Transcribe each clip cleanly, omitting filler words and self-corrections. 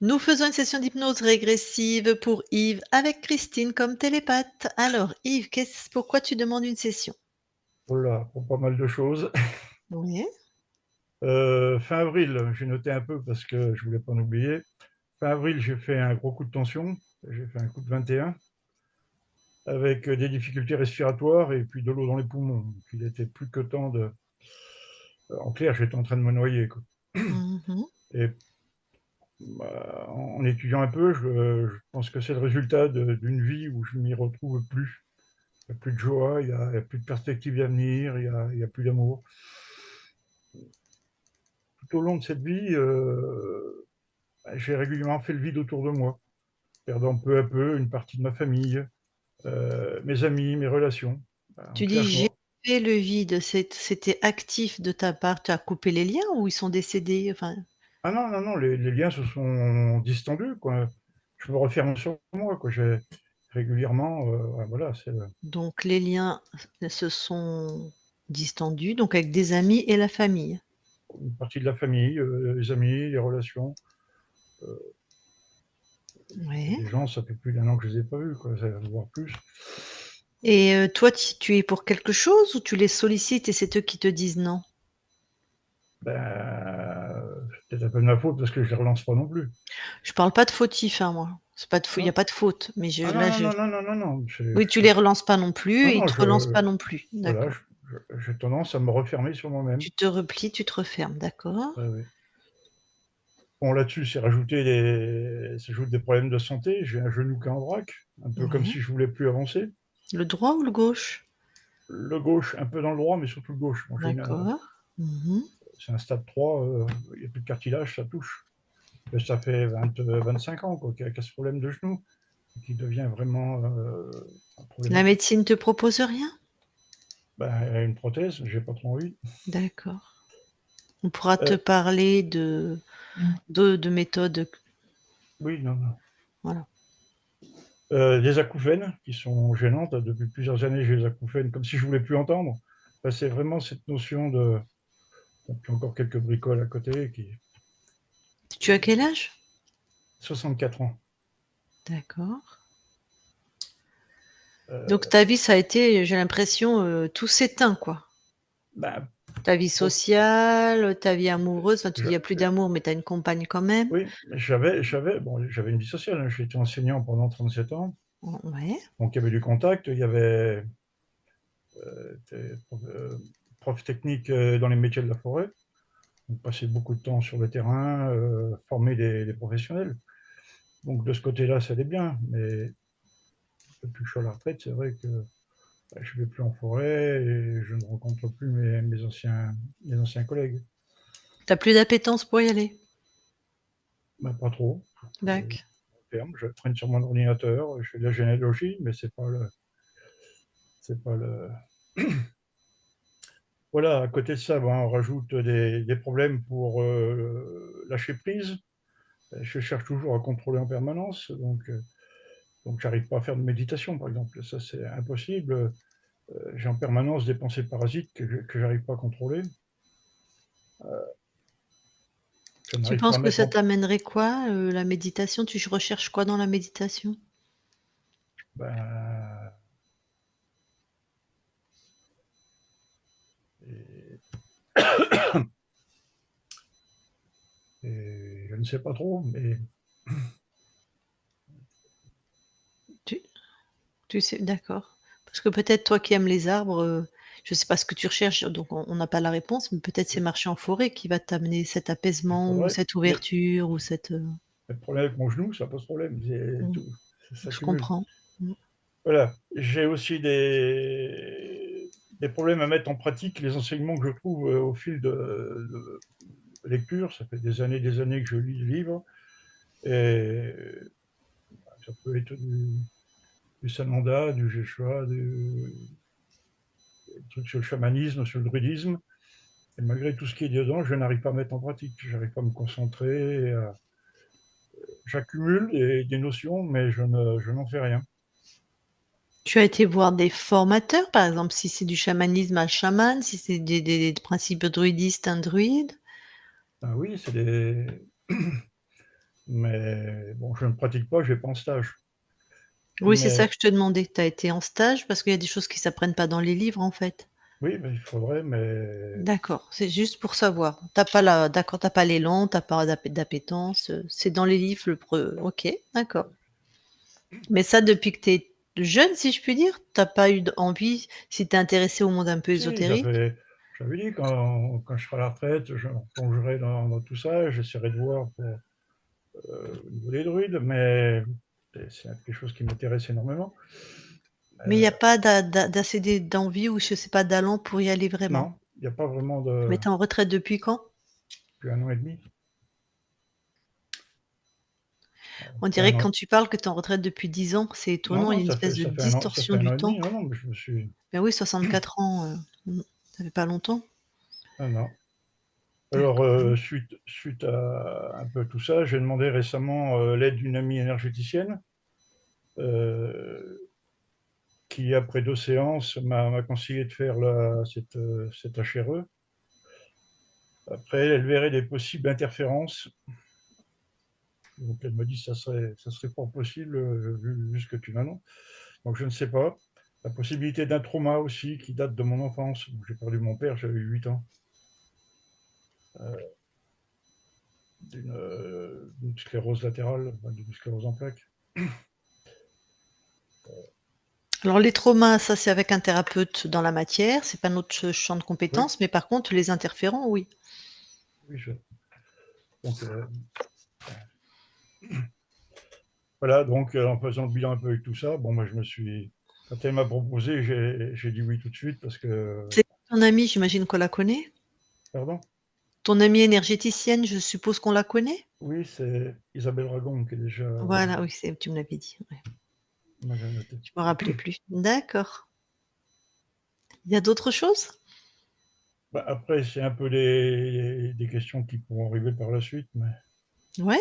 Nous faisons une session d'hypnose régressive pour Yves avec Christine comme télépathe. Alors Yves, pourquoi tu demandes une session? Oh là, pour pas mal de choses. Oui. Fin avril, j'ai noté un peu parce que je voulais pas en oublier. Fin avril, j'ai fait un gros coup de tension. J'ai fait un coup de 21 avec des difficultés respiratoires et puis de l'eau dans les poumons. Donc, il était plus que temps de. En clair, j'étais en train de me noyer, quoi. Mhm. Et en étudiant un peu, je pense que c'est le résultat d'une vie où je m'y retrouve plus. Il n'y a plus de joie, il n'y a plus de perspective d'avenir, il y a plus d'amour. Tout au long de cette vie, j'ai régulièrement fait le vide autour de moi, perdant peu à peu une partie de ma famille, mes amis, mes relations. En Tu clair, dis j'ai fait le vide, c'était actif de ta part, tu as coupé les liens ou ils sont décédés? Enfin, Ah non, non, non, les liens se sont distendus, quoi. Je me referme sur moi, quoi. J'ai régulièrement, voilà, c'est donc les liens se sont distendus, donc avec des amis et la famille. une partie de la famille, les amis, les relations. Il y a Ouais. des gens, ça fait plus d'1 an que je les ai pas vus, quoi, voire plus. Et toi, tu es pour quelque chose ou tu les sollicites et c'est eux qui te disent non? C'est peut-être un peu de ma faute parce que je les relance pas non plus. Je parle pas de fautif, hein, moi. C'est pas de il y a Non. pas de faute, mais je Ah non, là, non, je non, non, non, non, non, oui, tu les relances pas non plus non, et ils non, te relancent pas non plus. voilà, D'accord. j'ai tendance à me refermer sur moi-même. Tu te replies, tu te refermes, d'accord. Ouais, ouais. Bon, là-dessus, s'ajoutent des problèmes de santé. J'ai un genou qui est en vrac, un peu comme Ouais. si je voulais plus avancer. Le droit ou le gauche? Le gauche, un peu dans le droit, mais surtout le gauche. Bon, D'accord. Mmh. c'est un stade 3, il n'y a plus de cartilage, ça touche. Mais ça fait 25 ans qu'il y a ce problème de genou, qui devient vraiment La problématique. médecine te propose rien? Une prothèse, j'ai pas trop envie. D'accord. On pourra te Euh, parler de méthodes, oui, non, non. voilà. Des acouphènes qui sont gênantes. Depuis plusieurs années, j'ai des acouphènes comme si je voulais plus entendre. C'est vraiment cette notion de. Bon, puis encore quelques bricoles à côté qui. Tu as quel âge? 64 ans. D'accord. Donc Euh, ta vie, ça a été, j'ai l'impression, tout s'éteint, quoi. ben, Ta vie pour- sociale, ta vie amoureuse, enfin tu dis il y a plus je- d'amour, mais tu as une compagne quand même? oui, j'avais une vie sociale, hein. J'étais enseignant pendant 37 ans. Ouais. Donc il y avait du contact, il y avait des profs techniques dans les métiers de la forêt. On passait beaucoup de temps sur le terrain, former des professionnels. Donc de ce côté-là, ça allait bien. Mais depuis que je suis à la retraite, c'est vrai que je ne vais plus en forêt et je ne rencontre plus mes anciens collègues. Tu as plus d'appétence pour y aller? Pas trop. Je D'acc. ferme, je traîne sur mon ordinateur, je fais de la généalogie, mais c'est pas le. Voilà, à côté de ça, ben, on rajoute des problèmes pour lâcher prise. Je cherche toujours à contrôler en permanence, donc j'arrive pas à faire de méditation, par exemple. Ça, c'est impossible. J'ai en permanence des pensées parasites que j'arrive pas à contrôler. Je Tu n'arrive pas penses à que mettre ça en. t'amènerait quoi, la méditation? Tu recherches quoi dans la méditation? Ben, et, et je ne sais pas trop, mais Tu tu sais d'accord. Parce que peut-être toi qui aimes les arbres, je sais pas ce que tu recherches, donc on n'a pas la réponse, mais peut-être c'est marcher en forêt qui va t'amener cet il apaisement ou faudrait. cette Mais ouverture ou cette, le problème avec mon genou, ça pose problème. mmh, Tout, ça je cumule. comprends. Mmh. Voilà. J'ai aussi des problèmes à mettre en pratique les enseignements que je trouve au fil de lecture. Ça fait des années que je lis des livres. Et ça peut être du Sananda, du Jeshua, des trucs sur le chamanisme, sur le druidisme. Et malgré tout ce qui est dedans, je n'arrive pas à mettre en pratique. Je n'arrive pas à me concentrer. J'accumule des notions, mais je n'en fais rien. Tu as été voir des formateurs, par exemple, si c'est du chamanisme, un chaman, si c'est des principes druidistes, un druide? Ah oui, Mais bon, je ne pratique pas, je vais pas en stage. Oui, c'est ça Mais que je te demandais. Tu as été en stage parce qu'il y a des choses qui s'apprennent pas dans les livres, en fait. oui, mais il faudrait, mais D'accord, c'est juste pour savoir. T'as pas la d'accord, tu pas l'élan, t'as pas d'appétence, c'est dans les livres le pre OK, d'accord. Mais ça depuis que tu es jeune, si je puis dire? T'as pas eu envie, si tu es intéressé au monde un peu si, ça ésotérique? fait j'avais dit quand je serai à la retraite, je me replongerai dans tout ça, j'essaierai de voir pour, au niveau des druides, mais c'est quelque chose qui m'intéresse énormément. Mais il y a Heu, pas d'assez d'envie ou je sais pas, d'allant pour y aller vraiment? non, il y a pas vraiment Mais de tu es en retraite depuis quand? depuis 1 an et demi. On Fait dirait 1 que an quand tu parles que tu es en retraite depuis 10 ans, c'est non, étonnant, il y non, a une espèce de ça distorsion fait 1 du an et temps. demi. Non, non, mais je me suis Ben oui, 64 ans, ça fait pas longtemps. non, non. Alors, D'accord. suite à un peu tout ça, j'ai demandé récemment, l'aide d'une amie énergéticienne, heu, qui après 2 séances m'a conseillé de faire cette HRE. Après, elle verrait des possibles interférences. Donc elle m'a dit: Ça serait pas possible, vu ce que tu m'annonces». Donc je ne sais pas. La possibilité d'un trauma aussi qui date de mon enfance. J'ai perdu mon père, j'avais 8 ans, d'une sclérose latérale, enfin, d'une sclérose en plaques. Alors les traumas, ça c'est avec un thérapeute dans la matière, c'est pas notre champ de Oui, compétences, mais par contre les interférents, oui. oui, donc voilà, donc en faisant le bilan un peu avec tout ça, bon, moi je me suis quand elle m'a proposé, j'ai dit oui tout de suite parce que C'est ton amie, j'imagine qu'on la connaît? pardon? Ton amie énergéticienne, je suppose qu'on la connaît? Oui, c'est Isabelle Ragon qui est déjà, Voilà, oui, c'est tu me l'avais dit, ouais. moi j'ai noté. Je me rappelais plus. D'accord. Il y a d'autres choses? Bah, après, c'est un peu des questions qui pourront arriver par la suite, mais Ouais?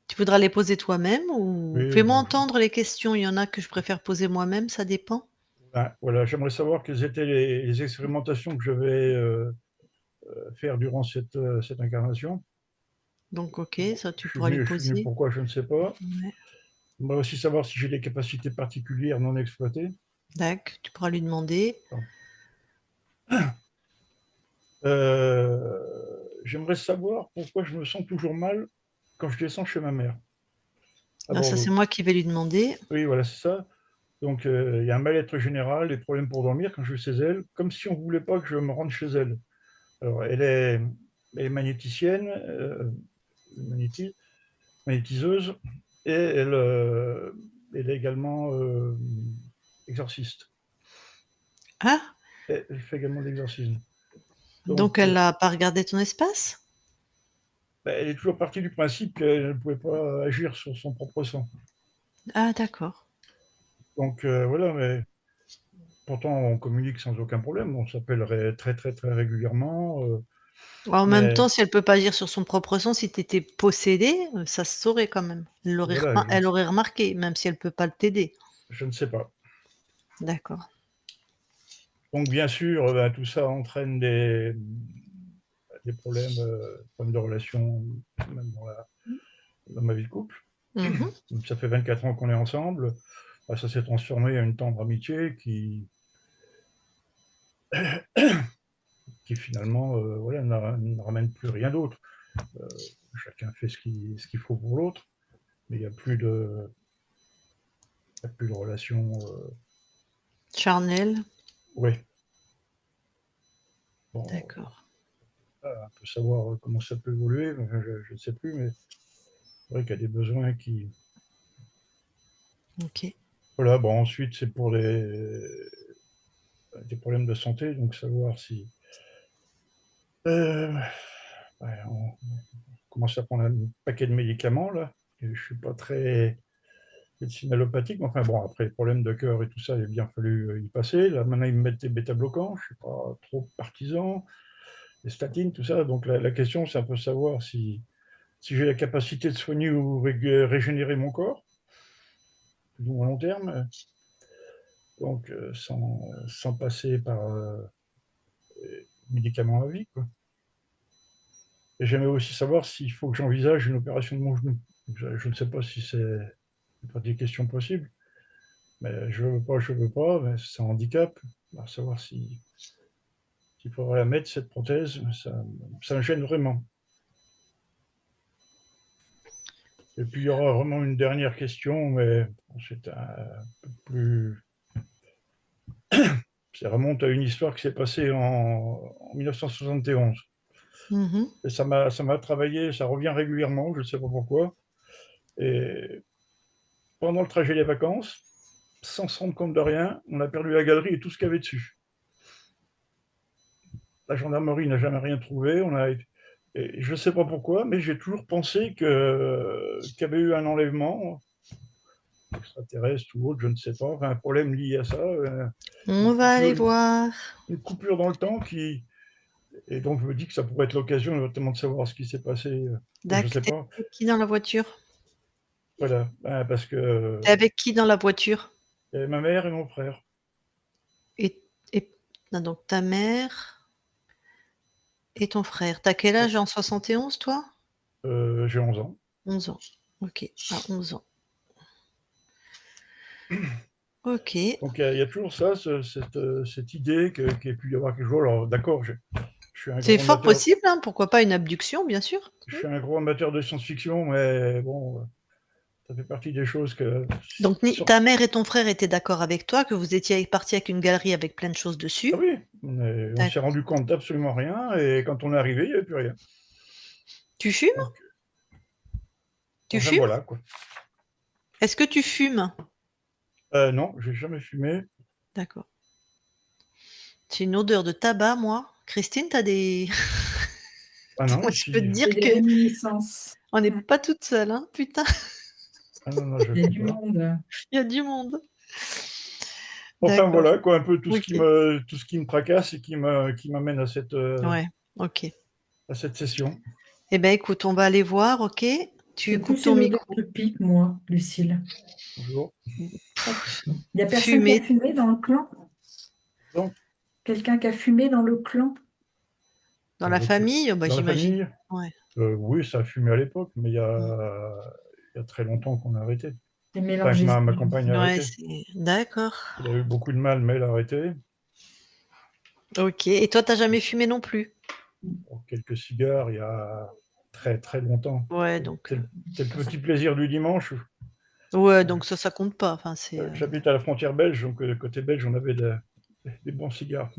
Tu voudras les poser toi-même ou oui, fais-moi bon, entendre les questions, il y en a que je préfère poser moi-même, ça dépend. ben, voilà, j'aimerais savoir quelles étaient les expérimentations que je vais faire durant cette incarnation. Donc OK, Bon, ça tu pourras lui je suis venu poser. pourquoi, je ne sais pas. Ouais. J'aimerais aussi savoir si j'ai des capacités particulières non exploitées. Tu pourras lui demander. J'aimerais savoir pourquoi je me sens toujours mal quand je descends chez ma mère, à Ah ça c'est Bordeaux. moi qui vais lui demander. Oui, voilà, c'est ça. Donc, il y a un mal-être général, des problèmes pour dormir quand je vais chez elle, comme si on ne voulait pas que je me rende chez elle. Alors, elle est magnéticienne, magnéti magnétiseuse, et elle est également exorciste. Ah? Elle fait également de l'exorcisme. Donc Donc, elle a pas regardé ton espace? bah, elle est toujours partie du principe qu'elle ne pouvait pas agir sur son propre sang. Ah d'accord. Donc, voilà, mais pourtant on communique sans aucun problème, on s'appelle très, très, très régulièrement, En même mais temps, si elle peut pas agir sur son propre sang, si tu étais possédé, ça se saurait quand même. voilà, Elle aurait remarqué, même si elle peut pas t'aider. je ne sais pas. D'accord. Donc bien sûr, bah, tout ça entraîne problèmes de relations, même dans ma vie de couple. Mmh. Donc, ça fait 24 ans qu'on est ensemble. Bah, ça s'est transformé en une tendre amitié qui finalement voilà, ne ramène plus rien d'autre. Euh, Chacun fait ce qu'il faut pour l'autre, mais il y a plus de relation. Charnel, Ouais, bon, d'accord. on peut savoir comment ça peut évoluer, je ne sais plus, mais c'est vrai qu'il y a des besoins qui. OK. Voilà, bon, ensuite, c'est pour des problèmes de santé, donc savoir si. Euh, ouais, on commence à prendre un paquet de médicaments, là. Et je ne suis pas très médecine allopathique, mais enfin bon, après les problèmes de cœur et tout ça, il a bien fallu y passer. Là, maintenant, ils me mettent des bêta-bloquants, je ne suis pas trop partisan, les statines, tout ça. Donc la question, c'est un peu savoir si j'ai la capacité de soigner ou régénérer mon corps, plus ou moins long terme, donc sans passer par médicaments à vie, quoi. Et j'aimerais aussi savoir s'il faut que j'envisage une opération de mon genou. Je ne sais pas si c'est pas des questions possibles, mais je veux pas, mais c'est un handicap. À savoir si, s'il faudrait la mettre, cette prothèse, ça me gêne vraiment. Et puis il y aura vraiment une dernière question, mais c'est un peu plus. Ça remonte à une histoire qui s'est passée en 1971. Mhm. Et ça m'a travaillé, ça revient régulièrement, je ne sais pas pourquoi. Et pendant le trajet des vacances, sans se rendre compte de rien, on a perdu la galerie et tout ce qu'il y avait dessus. La gendarmerie n'a jamais rien trouvé. Et je ne sais pas pourquoi, mais j'ai toujours pensé qu'il y avait eu un enlèvement extraterrestre ou autre, je ne sais pas, enfin, un problème lié à ça, une On va coupure, aller voir. une coupure dans le temps qui. Et donc je me dis que ça pourrait être l'occasion notamment de savoir ce qui s'est passé. Je ne D'accord. sais T'es pas. avec qui dans la voiture? Voilà. Parce que T'es avec qui dans la voiture? il y avait ma mère et mon frère. Et, et... non, donc ta mère et ton frère. T'as quel Ouais. âge en 71, toi? J'ai 11 ans. 11 ans. Ok, à 11 ans. Ok. Donc il y a toujours ça, cette idée qu'il ait pu y avoir quelque chose. Alors d'accord, je suis un C'est gros fort amateur, possible, hein, pourquoi pas une abduction, bien sûr. je suis un gros amateur de science-fiction, mais bon, ça fait partie des choses que. Donc ta mère et ton frère étaient d'accord avec toi que vous étiez parti avec une galerie avec plein de choses Ah dessus. oui, on s'est D'accord. rendu compte d'absolument rien, et quand on est arrivé, il n'y avait plus rien. Tu fumes? Donc, Tu enfin fumes? voilà quoi. Est-ce que tu fumes? Non, j'ai jamais fumé. D'accord. C'est une odeur de tabac, moi. Christine, t'as des... Ah non, Moi, je peux te ici. dire J'ai des que réminiscences. on n'est Ouais. pas toute seule, hein, putain, Ah non, non, je ne Il y a fume du pas. monde. il y a du monde. Enfin D'accord. voilà quoi, un peu Ok. tout ce qui me tracasse et qui m'amène Ouais. Ok. à cette session. Eh ben, écoute, on va aller voir, ok? Tu C'est coupes plus ton une odeur micro. de pipe, moi, Lucille. Bonjour. Il n'y a personne qui a Fumer fumé dans le clan? Donc, Quelqu'un qui a fumé dans le clan? dans dans, la le- famille, bah, dans la j'imagine. famille, Ouais. oui, ça a fumé à l'époque, mais Mm. il y a très longtemps qu'on a arrêté. C'est Enfin, que mélangé. ma compagne a Ouais, arrêté. c'est... D'accord. Il a eu beaucoup de mal, mais elle a arrêté. Ok. Et toi, t'as jamais fumé non plus? Pour quelques cigares, il y a très très longtemps. Ouais, donc... C'est le petit plaisir du dimanche. Ouais, donc ça compte pas. Enfin, c'est... J'habite à la frontière belge, donc côté belge, on avait des bons cigares.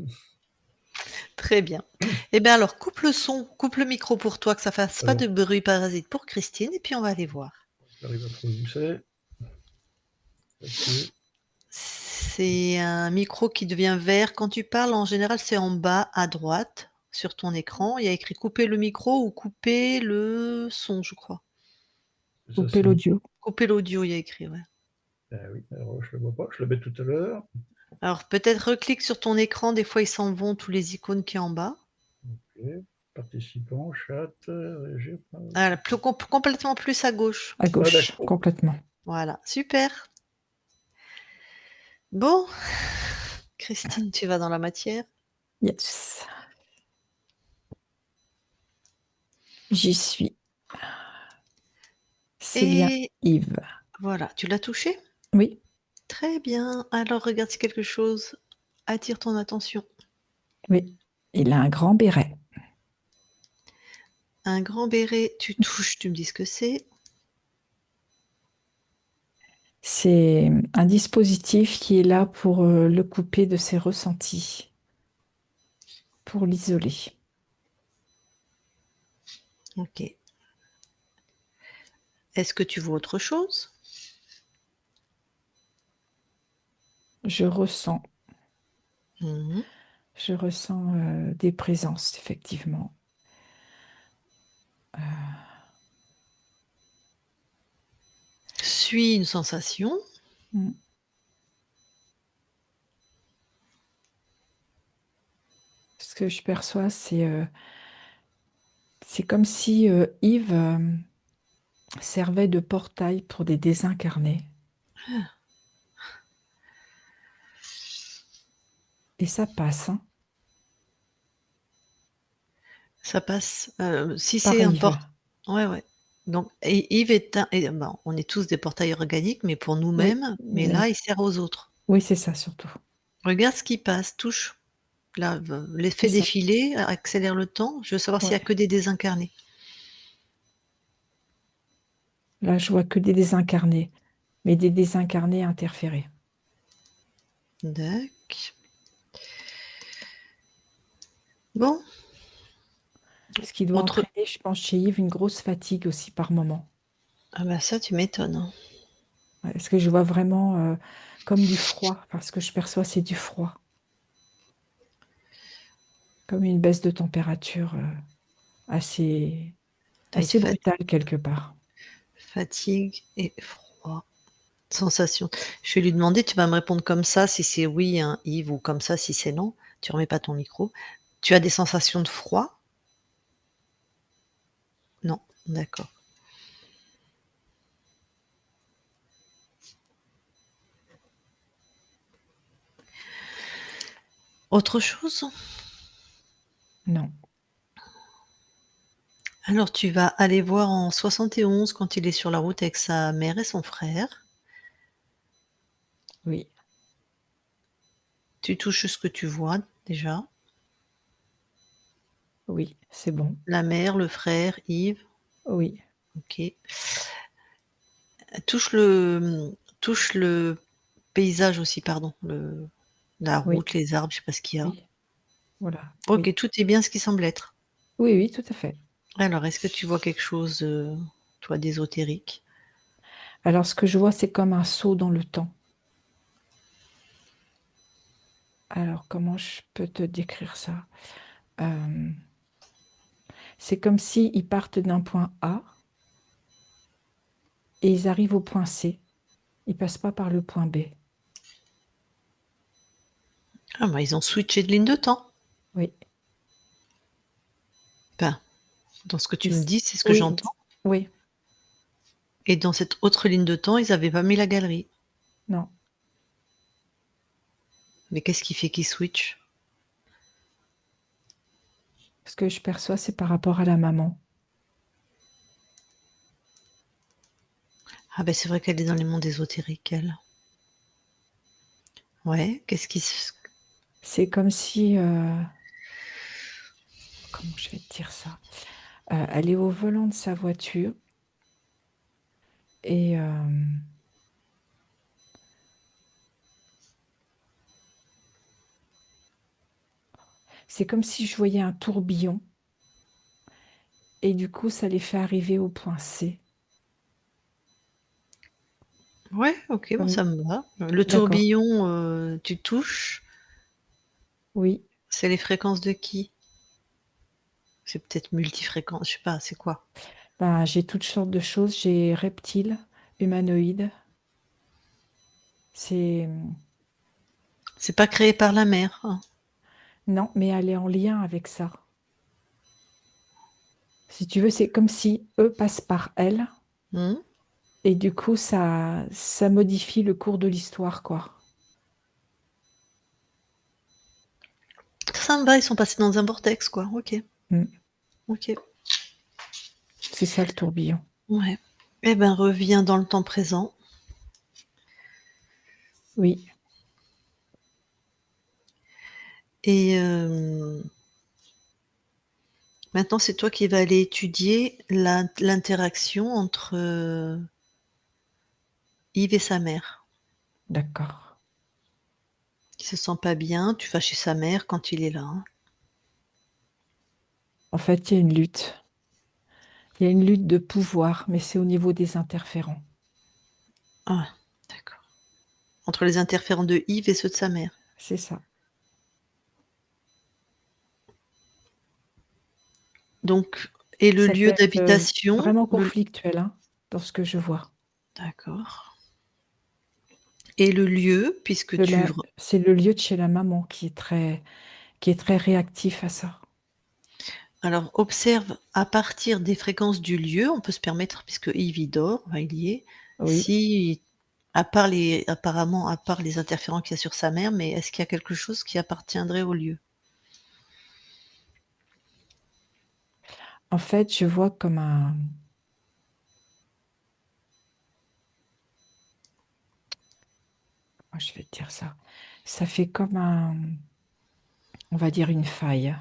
Très bien. Eh bien alors, coupe le son, coupe le micro pour toi, que ça fasse pas Alors, de bruit parasite pour Christine, et puis on va aller voir. j'arrive à trouver où c'est. Là-dessus. C'est un micro qui devient vert. Quand tu parles, en général, c'est en bas à droite sur ton écran. Il y a écrit couper le micro ou couper le son, je crois. Ça, Couper c'est. l'audio. Couper l'audio, il y a écrit, ouais. Oui, alors, je le vois pas, je le mets tout à l'heure. Alors peut-être reclique sur ton écran, des fois ils s'en vont tous les icônes qui est en bas. Ok. Participants, chat, réagir. Ah, complètement plus à gauche. À Ah, gauche, d'accord. complètement. Voilà, super. Bon, Christine, tu vas dans la matière. Yes. J'y suis. C'est bien Et Yves. voilà, tu l'as touché? Oui, Très bien. Alors regarde si quelque chose attire ton attention. oui. Il a un grand béret. Un grand béret, tu touches, tu me dis ce que c'est. C'est un dispositif qui est là pour le couper de ses ressentis, pour l'isoler. Ok. Est-ce que tu vois autre chose? Je ressens, Mhm. je ressens des présences, effectivement. Suis une sensation. Mm. Ce que je perçois, c'est comme si Yves servait de portail pour des désincarnés. Et ça passe, hein. Ça passe. Si par c'est un Yves. ouais, ouais. Donc Yves est on est tous des portails organiques, mais pour Oui, nous-mêmes, mais mais là, il sert aux autres. oui, c'est ça surtout. Regarde ce qui passe, touche. Là, C'est l'effet ça. défiler accélère le temps. Je veux savoir s'il y Ouais. a que des désincarnés. Là, je vois que des désincarnés, mais des désincarnés interférés. Dac. Bon, Ce qui doit autre entraîner, je pense, chez Yves, une grosse fatigue aussi par moment. ah bah, ça, tu m'étonnes, hein. Ouais, parce que je vois vraiment comme du froid, parce que je perçois c'est du froid, comme une baisse de température assez, Tu assez une brutale quelque part. fatigue et froid. Sensation. Je vais lui demander, tu vas me répondre comme ça si c'est oui, hein, Yves, ou comme ça si c'est non. Tu remets pas ton micro. Tu as des sensations de froid? Non, d'accord. Autre chose? Non, Alors tu vas aller voir en 71 quand il est sur la route avec sa mère et son frère. oui, Tu touches ce que tu vois déjà. oui, c'est bon, La mère, le frère, Yves. oui, OK. Touche le paysage aussi, pardon, la oui, route, les arbres, je sais pas ce qu'il y a. oui, voilà, oui, OK, tout est bien ce qui semble être. oui, oui, tout à fait. Alors, est-ce que tu vois quelque chose, toi, d'ésotérique? Alors, ce que je vois, c'est comme un saut dans le temps. Alors, comment je peux te décrire ça? Euh, c'est comme si ils partent d'un point A et ils arrivent au point C. Ils passent pas par le point B. Ah bah, ils ont switché de ligne de temps. Oui. Enfin, dans ce que tu me Ils- dis, c'est ce que Oui, j'entends. oui, Et dans cette autre ligne de temps, ils avaient pas mis la galerie. non. Mais qu'est-ce qui fait qu'ils switchent? Ce que je perçois, c'est par rapport à la maman. Ah ben c'est vrai qu'elle est dans les mondes ésotériques, elle. Ouais, qu'est-ce qui se C'est comme si, comment je vais te dire ça? Elle est au volant de sa voiture et c'est comme si je voyais un tourbillon et du coup, ça les fait arriver au point C. ouais, OK, moi Comme... ça me va. Le D'accord. tourbillon, tu touches, Oui. c'est les fréquences de qui? C'est peut-être multifréquence, je sais pas, c'est quoi? Ben, j'ai toutes sortes de choses. J'ai reptiles, humanoïdes. C'est... C'est pas créé par la mère, hein? Non, mais elle est en lien avec ça. Si tu veux, c'est comme si eux passent par elle. Mmh. Et du coup, ça modifie le cours de l'histoire, quoi. Ça me va, ils sont passés dans un vortex, quoi. OK, Mm. OK. C'est ça le tourbillon. Ouais. Eh ben, reviens dans le temps présent Oui, et maintenant c'est toi qui vas aller étudier l'interaction entre, Yves et sa mère. d'accord. Il se sent pas bien, tu vas chez sa mère quand il est là, hein? En fait, il y a une lutte. Il y a une lutte de pouvoir, mais c'est au niveau des interférents. Ah, d'accord. Entre les interférents de Yves et ceux de sa mère. C'est ça. Donc et le Ça peut lieu être d'habitation, vraiment le conflictuel, hein, dans ce que je vois. d'accord et le lieu puisque tu re C'est le lieu de chez la maman qui est très réactif à ça. alors observe à partir des fréquences du lieu, on peut se permettre puisque Yves il dort, enfin il y est, Oui. si à part les apparemment, à part les interférents qu'il y a sur sa mère, mais est-ce qu'il y a quelque chose qui appartiendrait au lieu? En fait, je vois comme un... Comment je vais te dire ça? Ça fait comme un... On va dire une faille.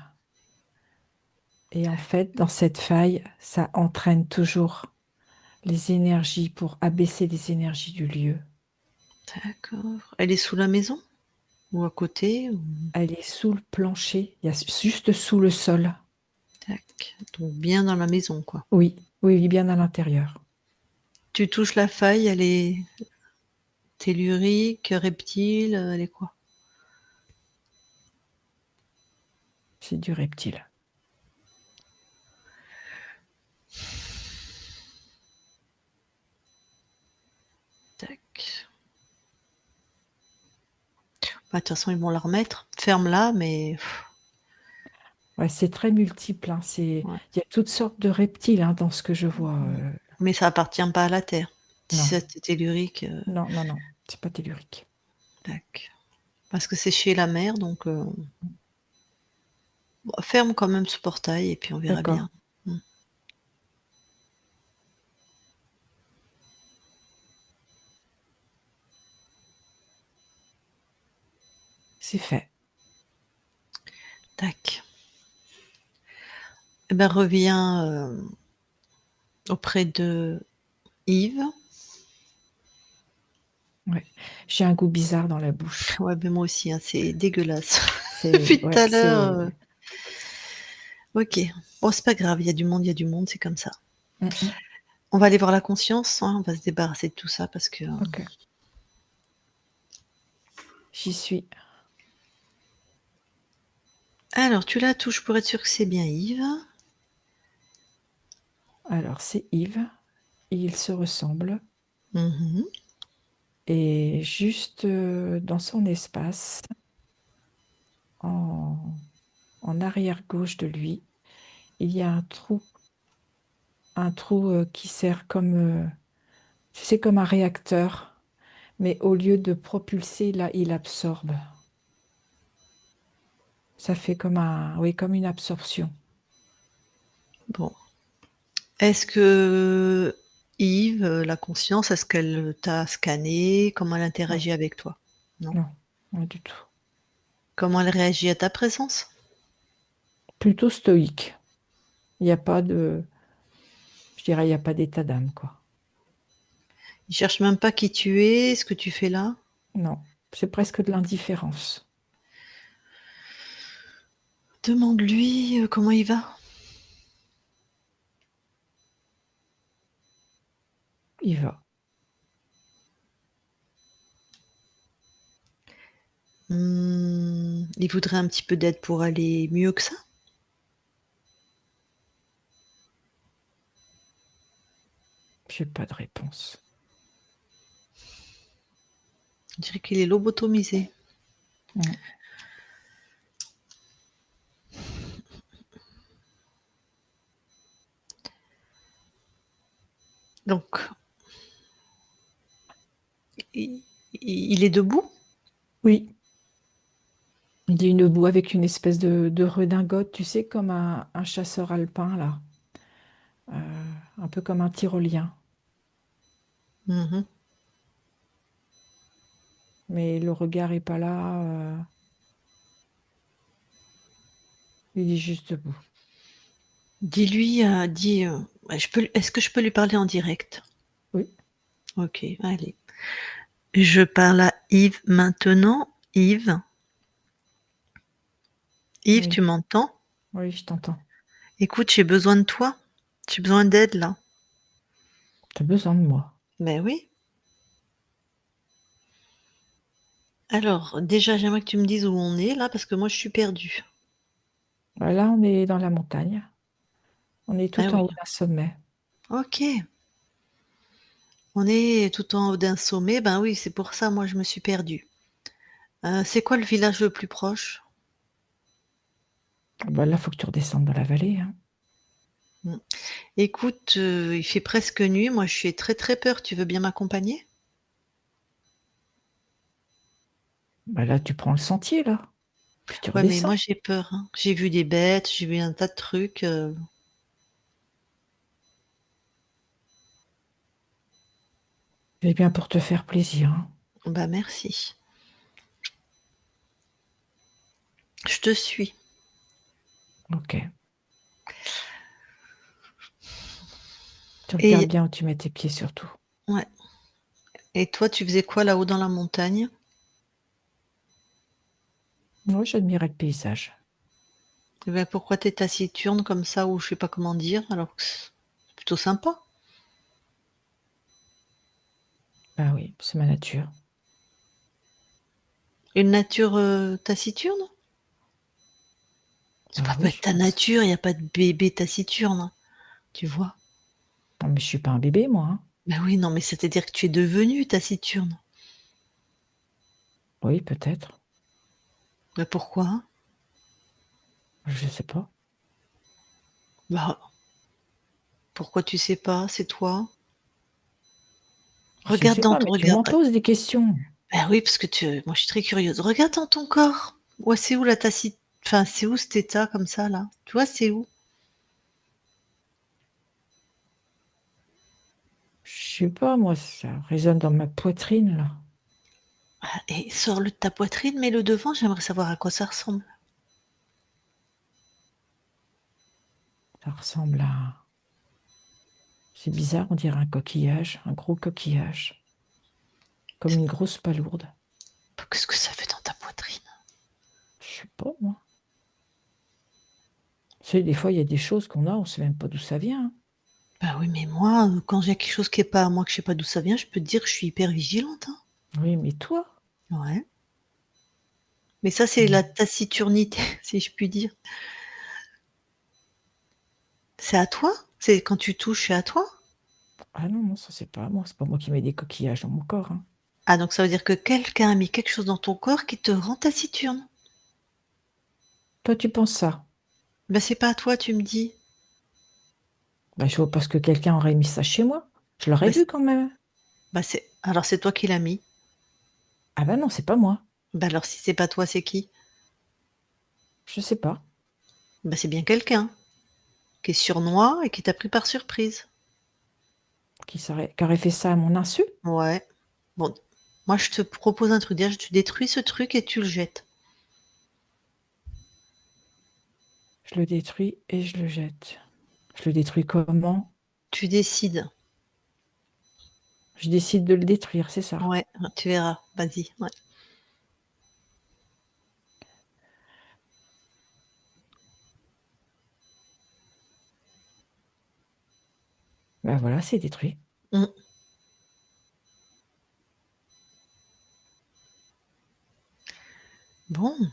Et en fait, dans cette faille, ça entraîne toujours les énergies pour abaisser les énergies du lieu. D'accord. Elle est sous la maison? Ou à côté? Elle est sous le plancher, il y a juste sous le sol. Tac. Donc bien dans la maison, quoi. Oui, oui, oui, bien à l'intérieur. Tu touches la faille, elle est tellurique, reptile, elle est quoi? C'est du reptile. Tac. Bah, de toute façon, ils vont la remettre. Ferme-la, mais Ouais, c'est très multiple, hein. ouais. Il y a toutes sortes de reptiles hein, dans ce que je vois. Mais ça appartient pas à la terre. Si Non, c'est tellurique, non, non, non, c'est pas tellurique. tac. Parce que c'est chez la mer, donc bon, ferme quand même ce portail et puis on verra D'accord, bien. Mmh. c'est fait. Tac. Et ben reviens, auprès de Yves. Ouais. J'ai un goût bizarre dans la bouche. Ouais, ben moi aussi, hein, c'est dégueulasse. C'est, Depuis tout ouais, à l'heure, c'est. OK. Bon, c'est pas grave, il y a du monde, c'est comme ça. Mm, mm. On va aller voir la conscience, hein, on va se débarrasser de tout ça parce que, Ok, j'y suis. alors tu la touches pour être sûr que c'est bien Yves. Alors, c'est Yves. Il se ressemble. Mmh. Et juste dans son espace, en, en arrière-gauche de lui, il y a un trou qui sert comme, tu sais, comme un réacteur. Mais au lieu de propulser, là, il absorbe. Ça fait comme un, oui, comme une absorption. Bon. Est-ce que Yves, la conscience, est-ce qu'elle t'a scanné? Comment elle Non, interagit avec toi? Non? non, pas du tout. Comment elle réagit à ta présence? Plutôt stoïque. Il n'y a pas de, je dirais, il n'y a pas d'état d'âme, quoi. Il cherche même pas qui tu es, ce que tu fais là? Non, c'est presque de l'indifférence. Demande-lui, comment il va. Il va. Il voudrait un petit peu d'aide pour aller mieux que ça? J'ai pas de réponse. On dirait qu'il est lobotomisé. Mm. Donc i il est debout? Oui, il y a une boue avec une espèce de redingote, tu sais, comme un chasseur alpin, là. Un peu comme un tyrolien. Mmh. Mais le regard est pas là. Il est juste debout. Dis-lui, est-ce que je peux lui parler en direct? Oui, OK, allez. Je parle à Yves maintenant. Yves? Yves, oui, tu m'entends? oui, je t'entends. Écoute, j'ai besoin de toi. J'ai besoin d'aide là. Tu as besoin de moi. Ben oui. Alors, déjà, j'aimerais que tu me dises où on est là, parce que moi je suis perdue. Là, on est dans la montagne. On est Ah tout en oui. haut d'un sommet. OK. On est tout en haut d'un sommet, ben oui, c'est pour ça, moi je me suis perdue. C'est quoi le village le plus proche? Là, faut que tu redescendes dans la vallée, hein. Mmh. Écoute, il fait presque nuit, moi je suis très, très peur. Tu veux bien m'accompagner? Là, tu prends le sentier, là. Puis tu Ouais, mais redescends. moi j'ai peur, hein. J'ai vu des bêtes, j'ai vu un tas de trucs. C'est bien pour te faire plaisir, hein. Bah merci. Je te suis. Ok. Tu regardes Et bien où tu mets tes pieds surtout. ouais. Et toi, tu faisais quoi là-haut dans la montagne? Moi, j'admirais le paysage. Eh ben, pourquoi tu es taciturne comme ça ou je sais pas comment dire alors que c'est plutôt sympa? Bah oui, c'est ma nature. Une nature, taciturne? Ça Bah peut oui, pas être je ta pense. nature, il y a pas de bébé taciturne, tu vois? Non, mais je suis pas un bébé, moi, hein. Bah oui, non, mais c'est-à-dire que tu es devenue taciturne. Oui, peut-être. Bah pourquoi? Je sais pas. Bah, pourquoi tu sais pas? C'est toi? Je Regarde sais dans pas, ton mais tu m'en regard. poses des questions. Bah oui, parce que moi je suis très curieuse. Regarde dans ton corps. Ouais, c'est où la tacite enfin, c'est où cet état comme ça là? Tu vois, c'est où? Je sais pas, moi, ça résonne dans ma poitrine, là. Ah et sors-le de ta poitrine, mets-le devant, j'aimerais savoir à quoi ça ressemble. Ça ressemble à... C'est bizarre, on dirait un coquillage, un gros coquillage. Comme une grosse palourde. Qu'est-ce que ça fait dans ta poitrine? Je sais pas, moi. Tu sais, des fois, il y a des choses qu'on a, on sait même pas d'où ça vient, hein. Bah oui, mais moi, quand j'ai quelque chose qui est pas à moi, que je sais pas d'où ça vient, je peux te dire que je suis hyper vigilante, hein. Oui, mais toi? Ouais. Mais ça, c'est la Hmm. taciturnité, si je puis dire. C'est à toi? C'est quand tu touches, c'est à toi? Ah non, non, ça c'est pas moi. C'est pas moi qui mets des coquillages dans mon corps, hein. Ah donc ça veut dire que quelqu'un a mis quelque chose dans ton corps qui te rend taciturne. Toi, tu penses ça? Bah, c'est pas à toi, tu me dis. Bah, je vois pas ce que quelqu'un aurait mis ça chez moi. Je l'aurais Bah, vu quand même. c'est alors c'est toi qui l'as mis. Ah bah non, c'est pas moi. Bah, alors si c'est pas toi, c'est qui? Je sais pas. Bah, c'est bien quelqu'un qui est sournois et qui t'a pris par surprise. Qui aurait fait ça à mon insu? Ouais. Bon, moi je te propose un truc, déjà tu détruis ce truc et tu le jettes. Je le détruis et je le jette. Je le détruis comment? Tu décides. Je décide de le détruire, c'est ça. Ouais, tu verras. Vas-y, ouais. Bah voilà, c'est détruit. Mmh. Bon,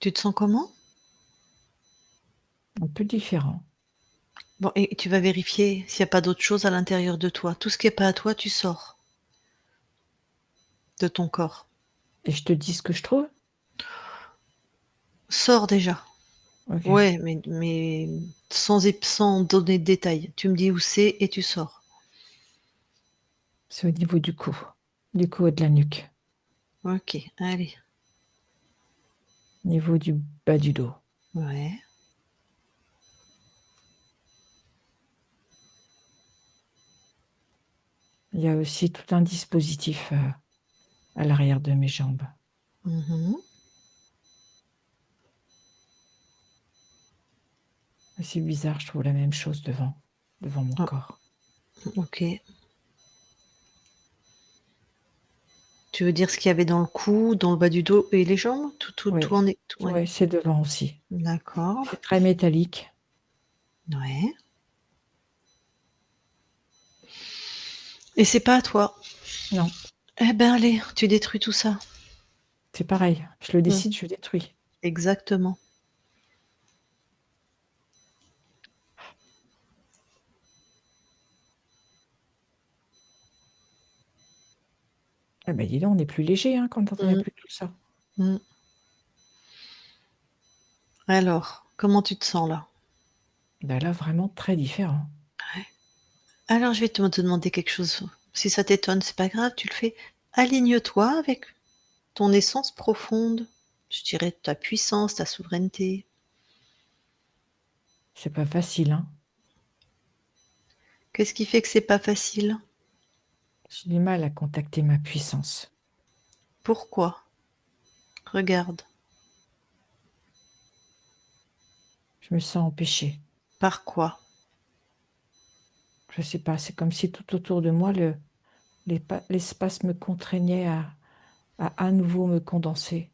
tu te sens comment? Un peu différent. Bon et tu vas vérifier s'il y a pas d'autre chose à l'intérieur de toi. Tout ce qui est pas à toi, tu sors de ton corps. Et je te dis ce que je trouve? Sors déjà. Ok. Ouais, mais sans donner de détails. Tu me dis où c'est et tu sors. C'est au niveau du cou. Du cou et de la nuque. OK, allez. Au niveau du bas du dos. Ouais. Il y a aussi tout un dispositif à l'arrière de mes jambes. Mmh. C'est bizarre, je trouve la même chose devant mon Ah, corps. OK. Tu veux dire ce qu'il y avait dans le cou, dans le bas du dos et les jambes? Tout Oui, en est tout ouais. ouais, c'est devant aussi. D'accord. C'est très métallique. Ouais et c'est pas à toi. Non, Eh ben, allez, tu détruis tout ça. c'est pareil. Je le Mmh. décide, je le détruis. Exactement. Eh ben dis donc, on est plus léger hein, quand on n'a Mmh. plus tout ça. Mmh. Alors, comment tu te sens là? Ben là, vraiment très différent. Ouais. Alors je vais te demander quelque chose. Si ça t'étonne, c'est pas grave, tu le fais. Aligne-toi avec ton essence profonde, je dirais ta puissance, ta souveraineté. C'est pas facile, hein. Qu'est-ce qui fait que c'est pas facile? J'ai du mal à contacter ma puissance. Pourquoi? Regarde. Je me sens empêchée. Par quoi? Je sais pas, c'est comme si tout autour de moi, l'espace me contraignait à nouveau me condenser.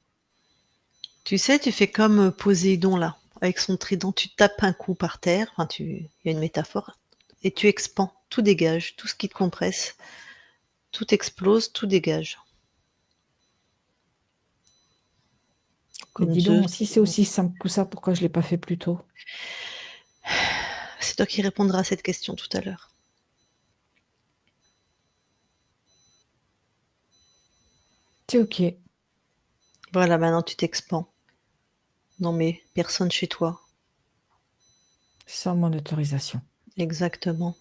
Tu sais, tu fais comme Poséidon là, avec son trident, tu tapes un coup par terre, enfin il y a une métaphore, et tu expands, tout dégage, tout ce qui te compresse, tout explose, tout dégage. Mais Comme dis Zeus. donc, si c'est aussi simple que ça, pourquoi je l'ai pas fait plus tôt? C'est toi qui répondras à cette question tout à l'heure. C'est ok. Voilà, maintenant tu t'expands. Non mais personne chez toi. Sans mon autorisation. Exactement.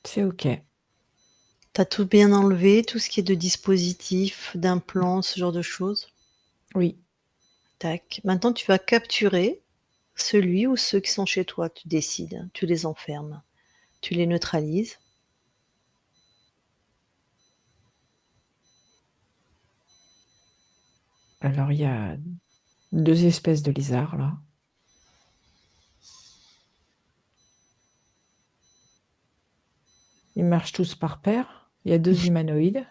C'est ok. T'as tout bien enlevé, tout ce qui est de dispositif, d'implant, ce genre de choses. Oui. Tac. Maintenant, tu vas capturer celui ou ceux qui sont chez toi. Tu décides. Tu les enfermes. Tu les neutralises. Alors, il y a 2 espèces de lézards, là. Ils marchent tous par paire. Il y a 2 humanoïdes.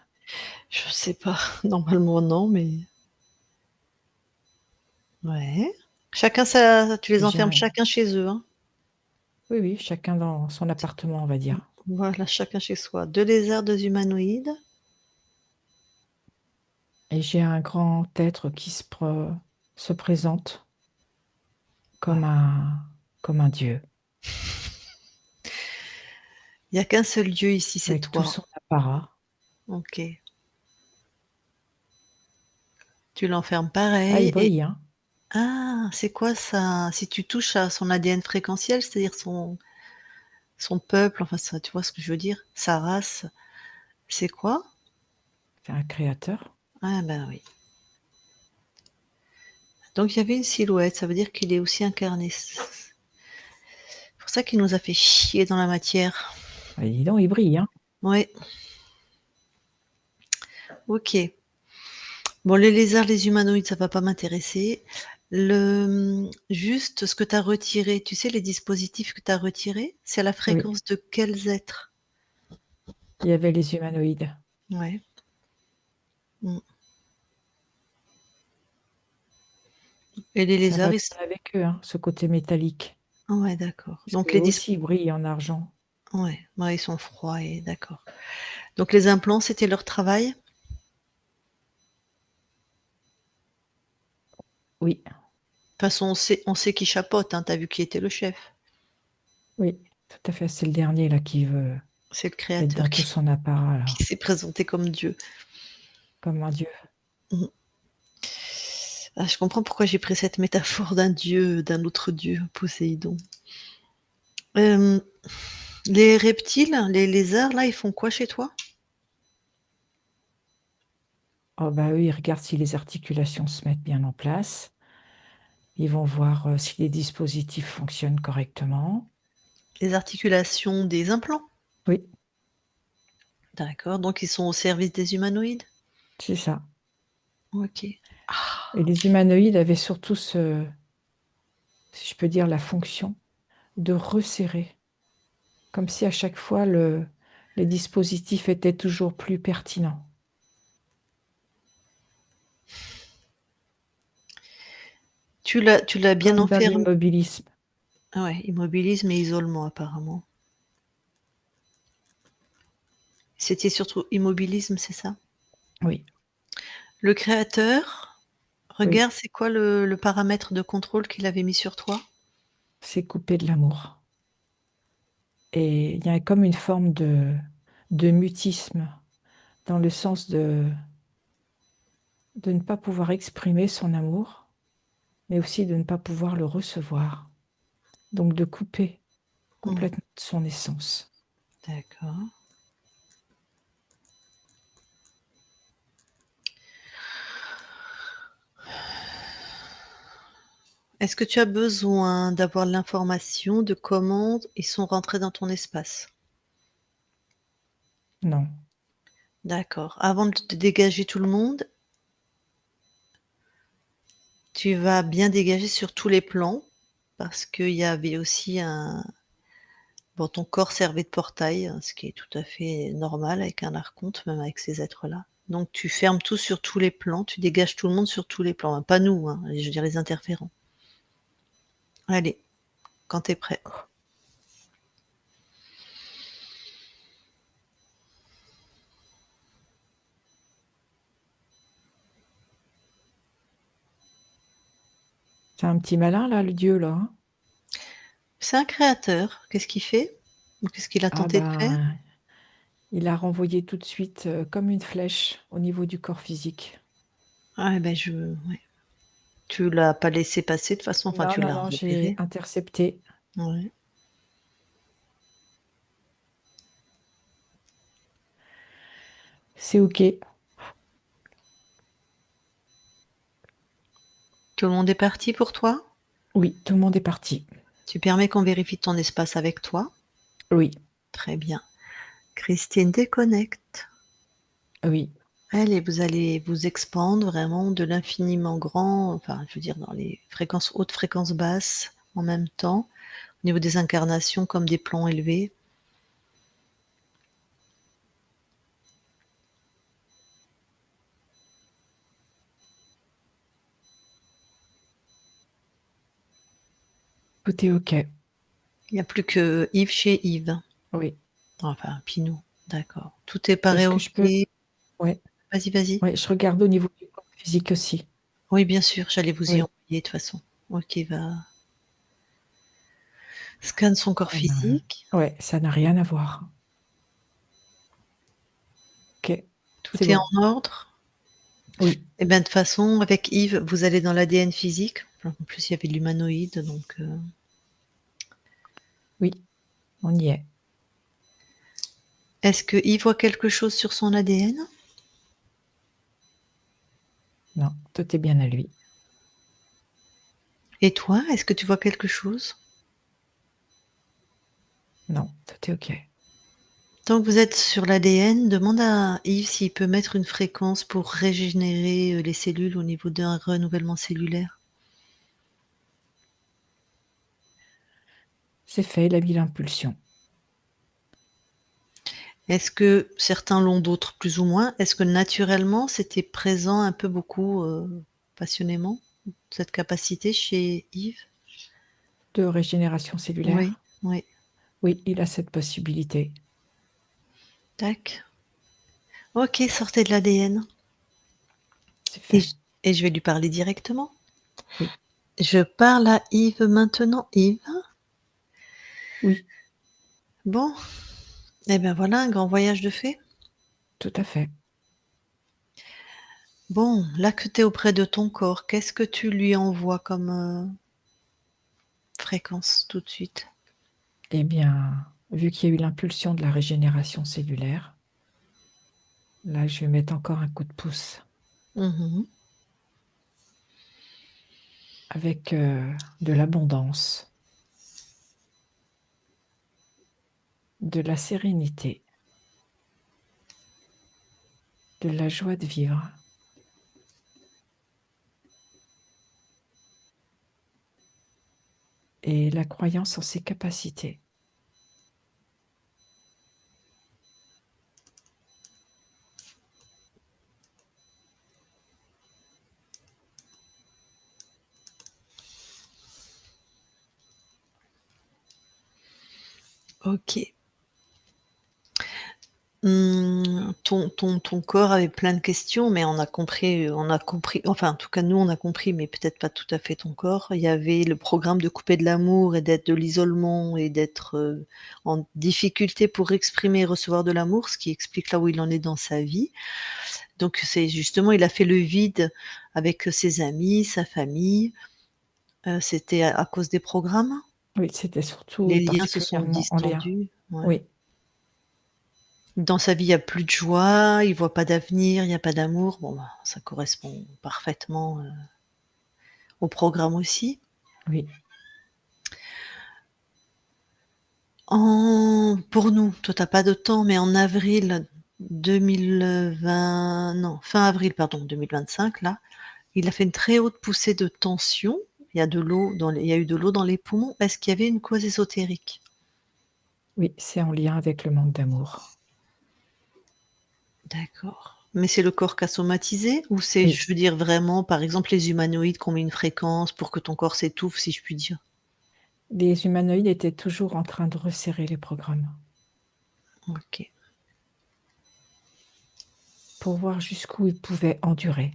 Je sais pas. Normalement, non, mais. Ouais. Chacun ça. Tu les J'ai enfermes un- chacun chez eux. Hein. Oui, oui, chacun dans son appartement, on va dire. Voilà, chacun chez soi. 2 lézards, 2 humanoïdes. Et j'ai un grand être qui se présente Ouais. comme comme un dieu, Il n'y a qu'un seul Dieu ici, c'est avec tout toi. son apparat. Ok. Tu l'enfermes Ah, il pareil. Et brille, hein? ah, c'est quoi ça? Si tu touches à son ADN fréquentiel, c'est-à-dire son peuple, enfin ça, tu vois ce que je veux dire? Sa race, c'est quoi? C'est un créateur. Ah ben oui. Donc il y avait une silhouette, ça veut dire qu'il est aussi incarné. C'est pour ça qu'il nous a fait chier dans la matière. Ah, dis donc, il brille, hein? Ouais, ok. Bon, les lézards, les humanoïdes, ça va pas m'intéresser. Juste ce que tu as retiré, tu sais, les dispositifs que tu as retirés, c'est à la Oui. fréquence de quels êtres? Il y avait les humanoïdes. Ouais. Mm. Et les Ça va lézards, bien avec eux, hein, ce côté métallique. ouais, d'accord. Parce Donc qu'eux les aussi, ils brillent en argent. ouais, ouais, ils sont froids et d'accord. Donc les implants, c'était leur travail? De Oui, toute façon, on sait qui chapeaute, hein, tu vu qui était le chef. oui, tout à fait. C'est le dernier, là, qui veut C'est le être créateur dans tout son apparat, là, qui s'est présenté comme Dieu. comme un dieu. Mmh. Ah, je comprends pourquoi j'ai pris cette métaphore d'un dieu, d'un autre dieu, Poséidon. Hem, les reptiles, les lézards, là, ils font quoi chez toi? Oh, bah, eux, ils regardent si les articulations se mettent bien en place. Ils vont voir si les dispositifs fonctionnent correctement. Les articulations des implants? Oui, D'accord, donc ils sont au service des humanoïdes? c'est ça. OK. Et les humanoïdes avaient surtout si je peux dire, la fonction de resserrer, comme si à chaque fois les dispositifs étaient toujours plus pertinents. Tu l'as bien Comme dans enfermé? l'immobilisme. Ah ouais, immobilisme et isolement apparemment. C'était surtout immobilisme, c'est ça? Oui, Le créateur, oui, regarde, c'est quoi le paramètre de contrôle qu'il avait mis sur toi? c'est couper de l'amour. Et il y a comme une forme de mutisme, dans le sens de ne pas pouvoir exprimer son amour, mais aussi de ne pas pouvoir le recevoir. Donc de couper Mmh, complètement de son essence. d'accord. Est-ce que tu as besoin d'avoir l'information de comment ils sont rentrés dans ton espace? Non. D'accord. Avant de dégager tout le monde, tu vas bien dégager sur tous les plans parce qu'il y avait aussi un bon, ton corps servait de portail, ce qui est tout à fait normal avec un archonte, même avec ces êtres-là. Donc tu fermes tout sur tous les plans, tu dégages tout le monde sur tous les plans, hein, pas nous, hein, je veux dire les interférents. Allez, quand tu es prêt. C'est un petit malin, là, le dieu, là. Hein. C'est un créateur, qu'est-ce qu'il fait? Ou qu'est-ce qu'il a Ah tenté de faire? ben, il a renvoyé tout de suite comme une flèche au niveau du corps physique. Ah et ben je ouais. Tu l'as pas laissé passer de toute façon, enfin Non, tu non, l'as non, j'ai repéré? intercepté. Ouais. C'est OK. Tout le monde est parti pour toi? Oui, tout le monde est parti. Tu permets qu'on vérifie ton espace avec toi? Oui, Très bien. Christine déconnecte. oui. Allez, vous allez vous expandre vraiment de l'infiniment grand, enfin, je veux dire dans les fréquences hautes, fréquences basses en même temps, au niveau des incarnations comme des plans élevés. Tout est OK. Il n'y a plus que Yves chez Yves. Oui. Enfin, Pinou, d'accord. Tout est pareil, Est-ce que OK. je peux... Ouais, Vas-y, vas-y. ouais, je regarde au niveau du corps physique aussi. Oui, bien sûr, j'allais vous y Oui. envoyer de toute façon. OK, va scanne son corps physique. Ouais, ça n'a rien à voir. OK, c'est Tout est bon. en ordre. Oui, Et bien de toute façon, avec Yves, vous allez dans l'ADN physique. En plus, il y avait de l'humanoïde, donc oui, on y est. est-ce que Yves voit quelque chose sur son ADN? Non, tout est bien à lui. Et toi, est-ce que tu vois quelque chose? Non, tout est OK. Tant que vous êtes sur l'ADN, demande à Yves s'il peut mettre une fréquence pour régénérer, les cellules au niveau d'un renouvellement cellulaire. C'est fait, il a mis l'impulsion. Est-ce que certains l'ont, d'autres plus ou moins? Est-ce que naturellement, c'était présent un peu beaucoup, passionnément, cette capacité chez Yves? De régénération Oui, cellulaire? oui. Oui, il a cette possibilité. Tac. OK, sortez de l'ADN C'est et fait. je vais lui parler directement. Oui, Je parle à Yves maintenant. Yves? oui, Bon, et ben voilà un grand voyage de fait. tout à fait. Bon, là que tu es auprès de ton corps, qu'est-ce que tu lui envoies comme, fréquence tout de suite? Eh bien, vu qu'il y a eu l'impulsion de la régénération cellulaire, là, je vais mettre encore un coup de pouce Mmh. avec de l'abondance, de la sérénité, de la joie de vivre et la croyance en ses capacités. OK. Ton corps avait plein de questions, mais on a compris, enfin, en tout cas, nous, on a compris, mais peut-être pas tout à fait ton corps. Il y avait le programme de couper de l'amour et d'être de l'isolement et d'être, en difficulté pour exprimer et recevoir de l'amour, ce qui explique là où il en est dans sa vie. Donc c'est justement, il a fait le vide avec, ses amis, sa famille, c'était à cause des programmes? Oui, c'était surtout Les et liens se sont particulièrement en lien. distendus? Ouais. Oui, Dans sa vie, il y a plus de joie, il voit pas d'avenir, il y a pas d'amour. Bon, bah, ça correspond parfaitement, au programme aussi. Oui. Pour nous, toi t'as pas de temps, mais en avril 2020, non, fin avril, pardon, 2025, là, il a fait une très haute poussée de tension. Il y a il y a eu de l'eau dans les poumons. Est-ce qu'il y avait une cause ésotérique? Oui, c'est en lien avec le manque d'amour. D'accord. Mais c'est le corps qui a somatisé ou c'est, Oui, je veux dire vraiment, par exemple, les humanoïdes qui ont mis une fréquence pour que ton corps s'étouffe, si je puis dire? les humanoïdes étaient toujours en train de resserrer les programmes OK. pour voir jusqu'où ils pouvaient endurer.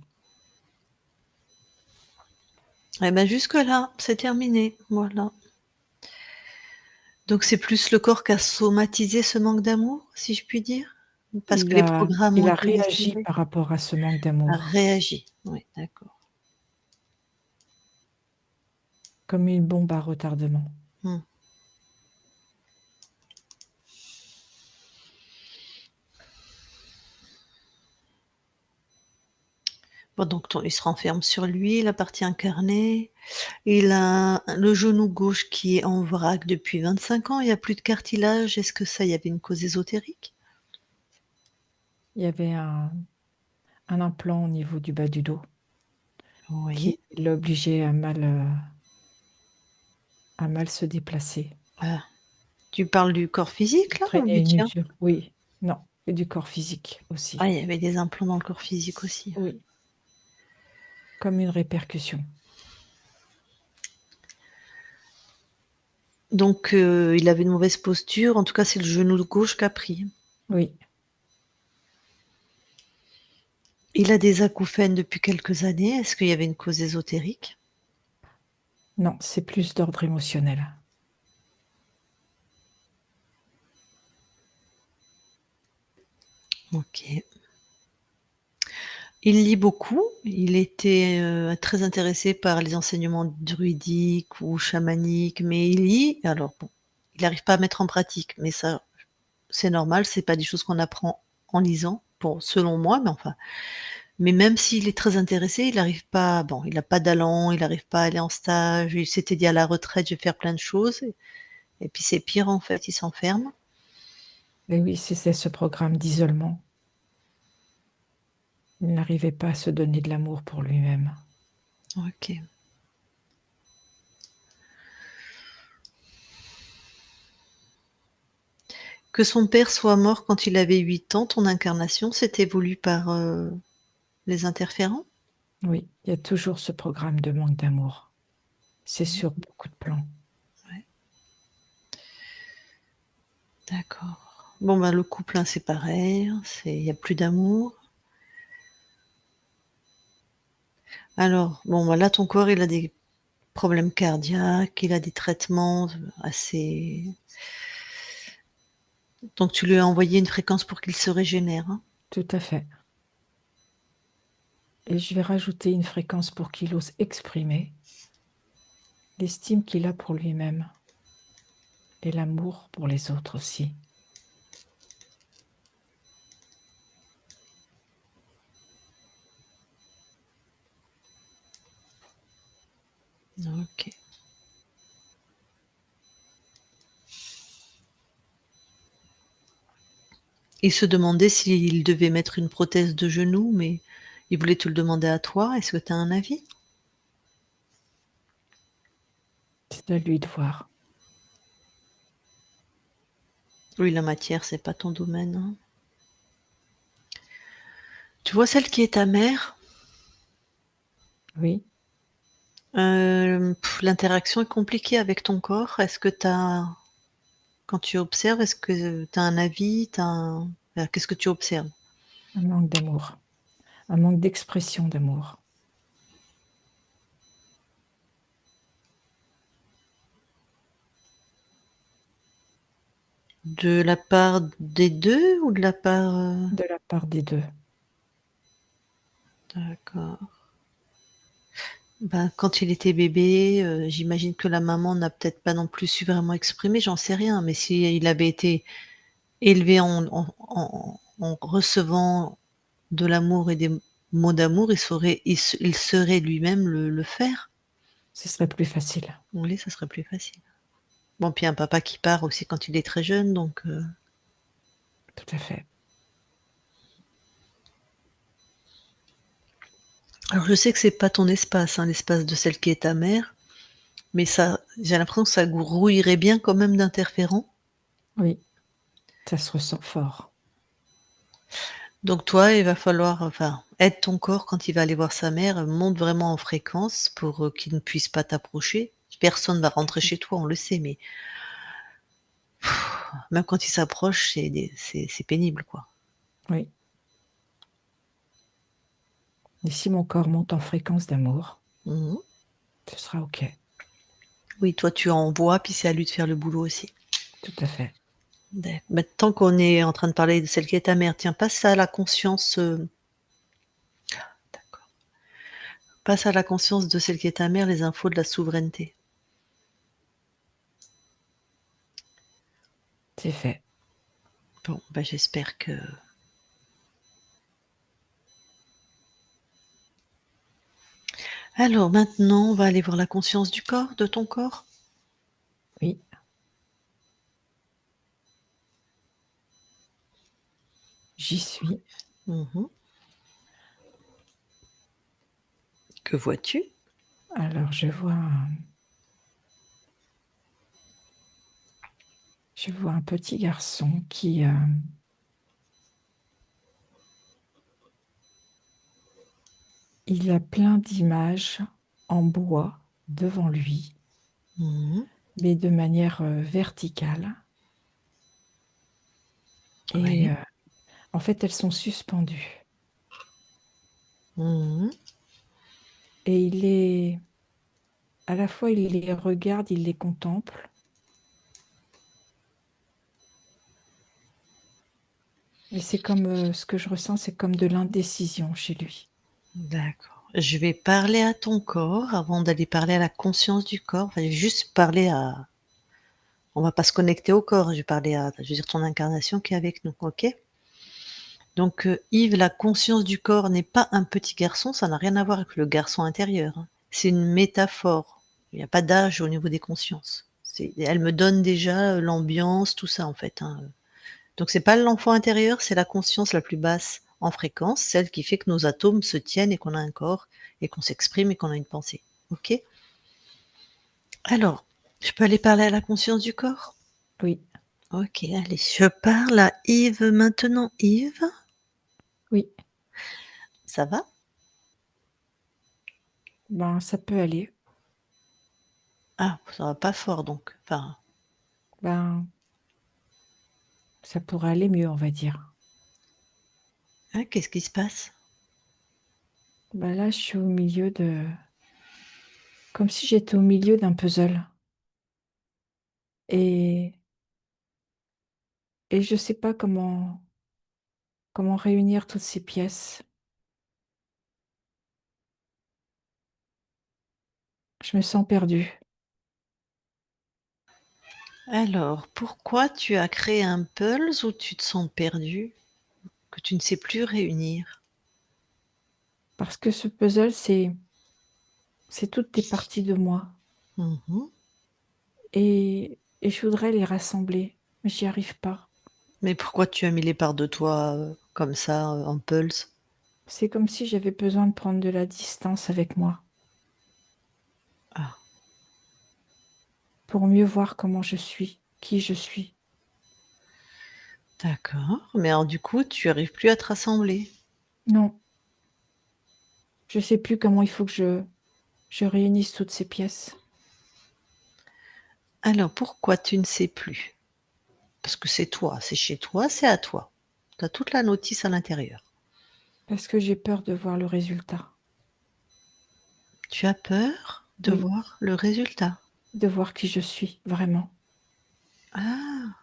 Eh ben, jusque-là, c'est terminé, voilà. Donc c'est plus le corps qui a somatisé ce manque d'amour, si je puis dire? Parce que Il les a programmes ont il a été réagi desserrés? par rapport à ce manque A d'amour, réagi, oui, d'accord. comme une bombe à retardement. Mmh. Bon donc il se renferme sur lui, la partie incarnée. Il a le genou gauche qui est en vrac depuis 25 ans, il y a plus de cartilage. Est-ce que ça, il y avait une cause ésotérique? Il y avait un implant au niveau du bas du dos qui Oui. l'obligeait à mal se déplacer. Ah, tu parles du corps Il physique là ou traînait du une tien? usure, oui, non, et du corps physique Ah, aussi. il y avait des implants dans le corps physique aussi. Oui, comme une répercussion. Donc il avait une mauvaise posture, en tout cas c'est le genou gauche qui a pris. Oui, Il a des acouphènes depuis quelques années. Est-ce qu'il y avait une cause ésotérique? non, c'est plus d'ordre émotionnel. OK. Il lit beaucoup. Il était, très intéressé par les enseignements druidiques ou chamaniques, mais il lit alors bon, il n'arrive pas à mettre en pratique, mais ça, c'est normal, c'est pas des choses qu'on apprend en lisant, pour selon moi, mais enfin, mais même s'il est très intéressé, il n'arrive pas bon, il a pas d'allant, il n'arrive pas à aller en stage. Il s'était dit: «À la retraite, je vais faire plein de choses» et puis c'est pire en fait, il s'enferme. Et oui, c'est ce programme d'isolement. Il n'arrivait pas à se donner de l'amour pour lui-même. OK. Que son père soit mort quand il avait 8 ans, ton incarnation, c'était voulu par, les interférents? Oui, il y a toujours ce programme de manque d'amour. C'est sur beaucoup de plans. Ouais, d'accord. Bon, ben, le couple, hein, c'est pareil, hein, il y a plus d'amour. Alors, bon, bah, là, ton corps, il a des problèmes cardiaques, il a des traitements, assez donc tu lui as envoyé une fréquence pour qu'il se régénère, hein? Tout à fait. Et je vais rajouter une fréquence pour qu'il ose exprimer l'estime qu'il a pour lui-même et l'amour pour les autres aussi. OK. Il se demandait s'il devait mettre une prothèse de genou, mais il voulait te le demander à toi. Est-ce que tu as un avis? C'est à lui de voir. Oui, la matière, c'est pas ton domaine, hein. Tu vois celle qui est ta mère? Oui, L'interaction est compliquée avec ton corps. Est-ce que tu as quand tu observes, est-ce que tu as un avis? Qu'est-ce que tu observes? un manque d'amour, un manque d'expression d'amour. De la part des 2 ou de la part, De la part des deux. d'accord. Ben, quand il était bébé, j'imagine que la maman n'a peut-être pas non plus su vraiment exprimer, j'en sais rien, mais s'il avait été élevé en recevant de l'amour et des mots d'amour, il serait lui-même le faire. Ce serait plus facile. Oui, ça serait plus facile. Bon, puis un papa qui part aussi quand il est très jeune, donc Tout à fait. alors je sais que c'est pas ton espace, hein, l'espace de celle qui est ta mère, mais ça j'ai l'impression que ça grouillerait bien quand même d'interférents. Oui, ça se ressent fort. Donc toi, il va falloir enfin, aide ton corps quand il va aller voir sa mère, monte vraiment en fréquence pour, qu'il ne puisse pas t'approcher. Personne va rentrer chez toi, on le sait, mais même quand il s'approche, c'est pénible, quoi. Oui. Et si mon corps monte en fréquence d'amour, Mmh. ce sera OK. Oui, toi tu envoies, puis c'est à lui de faire le boulot aussi. Tout à fait. Bah, tant qu'on est en train de parler de celle qui est ta mère, tiens, passe à la conscience, d'accord, passe à la conscience de celle qui est ta mère les infos de la souveraineté. C'est fait. Bon, bah, j'espère que alors maintenant, on va aller voir la conscience du corps, de ton corps. Oui. J'y suis. Mmh. Que vois-tu? Alors je vois un petit garçon qui, il a plein d'images en bois devant lui, Mmh. mais de manière, verticale et Oui. en fait, elles sont suspendues Mmh. et à la fois, il les regarde, il les contemple, mais c'est comme, ce que je ressens, c'est comme de l'indécision chez lui. D'accord. Je vais parler à ton corps avant d'aller parler à la conscience du corps. Enfin, je vais juste parler à on va pas se connecter au corps, je vais parler à je veux dire ton incarnation qui est avec nous, OK? Donc, Yves, la conscience du corps n'est pas un petit garçon, ça n'a rien à voir avec le garçon intérieur, hein. C'est une métaphore. Il y a pas d'âge au niveau des consciences. Elle me donne déjà, l'ambiance, tout ça en fait, hein. Donc c'est pas l'enfant intérieur, c'est la conscience la plus basse en fréquence, celle qui fait que nos atomes se tiennent et qu'on a un corps et qu'on s'exprime et qu'on a une pensée. OK? Alors, je peux aller parler à la conscience du corps? Oui, OK, allez, je parle à Yves maintenant. Yves, oui, ça va? ben, ça peut aller. Ah, ça va pas fort donc? Enfin, Ben, ça pourrait aller mieux, on va dire. hein, qu'est-ce qui se passe? Ben, là, je suis au milieu de comme si j'étais au milieu d'un puzzle et je sais pas comment réunir toutes ces pièces. Je me sens perdue Alors, pourquoi tu as créé un puzzle où tu te sens perdu, que tu ne sais plus réunir? parce que ce puzzle, c'est toutes des parties de moi Mmh. et je voudrais les rassembler, mais j'y arrive pas. Mais pourquoi tu as mis les parts de toi, comme ça, en pulse? C'est comme si j'avais besoin de prendre de la distance avec moi Ah, pour mieux voir comment je suis, qui je suis. d'accord. Mais alors du coup, tu arrives plus à te rassembler? Non, je sais plus comment il faut que je réunisse toutes ces pièces Alors pourquoi tu ne sais plus? Parce que c'est toi, c'est chez toi, c'est à toi. Tu as toute la notice à l'intérieur. parce que j'ai peur de voir le résultat. Tu as peur de Oui, voir le résultat? de voir qui je suis vraiment. Ah!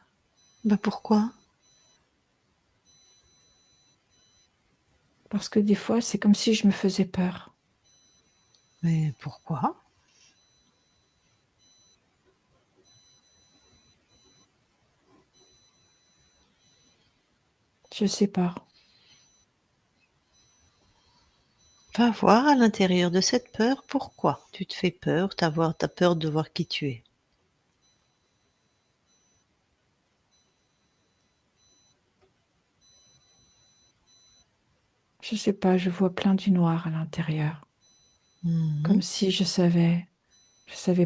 Bah, pourquoi? Parce que des fois, c'est comme si je me faisais peur. Mais pourquoi? Je sais pas. Va voir à l'intérieur de cette peur pourquoi tu te fais peur, t'as peur de voir qui tu es. Je sais pas, je vois plein du noir à l'intérieur. Comme Mhm. si je savais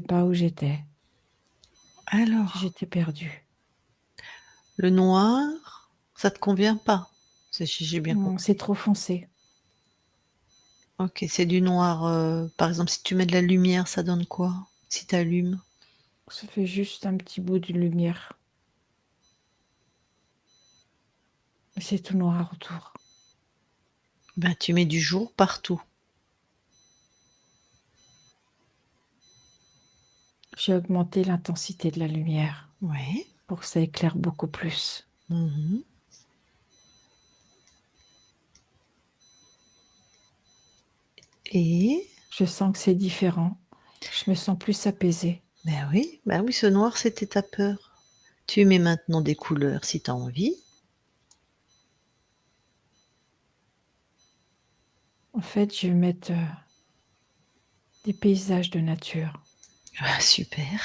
pas où j'étais, si Alors, j'étais perdue. le noir, ça te convient pas? Si j'ai bien Non, compris. c'est trop foncé. Ok, c'est du noir. Par exemple, si tu mets de la lumière, ça donne quoi? Si tu allumes? Ça fait juste un petit bout de lumière. Mais c'est tout noir autour. Ben, tu mets du jour partout. J'ai augmenté l'intensité de la lumière Ouais. pour que ça éclaire beaucoup plus. Mhm. Et Je sens que c'est différent. Je me sens plus apaisée. ben oui, ce noir, c'était ta peur. Tu mets maintenant des couleurs si tu as envie. En fait, je vais mettre des paysages de nature. Ah, super.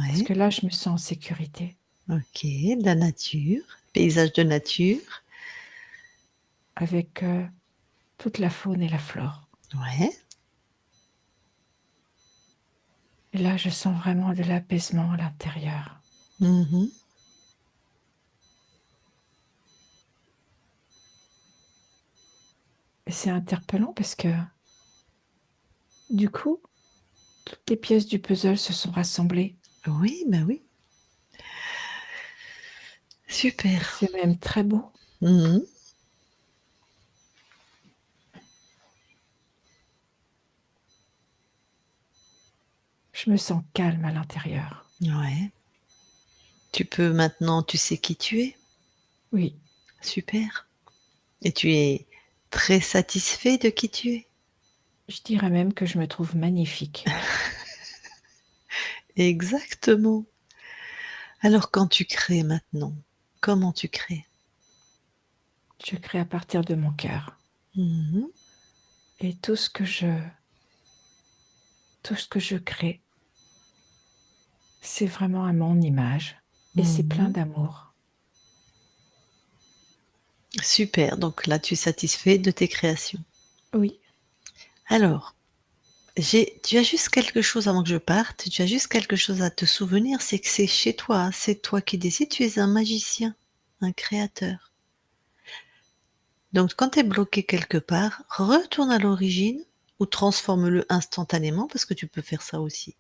Parce Ouais. que là, je me sens en sécurité. Ok, de la nature, paysage de nature. Avec toute la faune et la flore. Ouais. Et là, je sens vraiment de l'apaisement à l'intérieur. Mhm. Et c'est interpellant parce que, du coup, toutes les pièces du puzzle se sont rassemblées. Oui, ben oui. Et Super. c'est même très beau. Mhm. Je me sens calme à l'intérieur. Ouais. Tu peux maintenant, tu sais qui tu es. Oui, Super. Et tu es très satisfait de qui tu es. je dirais même que je me trouve magnifique. Exactement. Alors quand tu crées maintenant, comment tu crées? Je crée à partir de mon cœur. Mhm. Et tout ce que je crée, c'est vraiment à mon image. Et c'est plein Mhm. d'amour. Super. Donc là, tu es satisfait de tes créations. Oui, Alors, tu as juste quelque chose avant que je parte, tu as juste quelque chose à te souvenir, c'est que c'est chez toi, hein, c'est toi qui décides, tu es un magicien, un créateur. Donc quand tu es bloqué quelque part, retourne à l'origine ou transforme-le instantanément parce que tu peux faire ça aussi.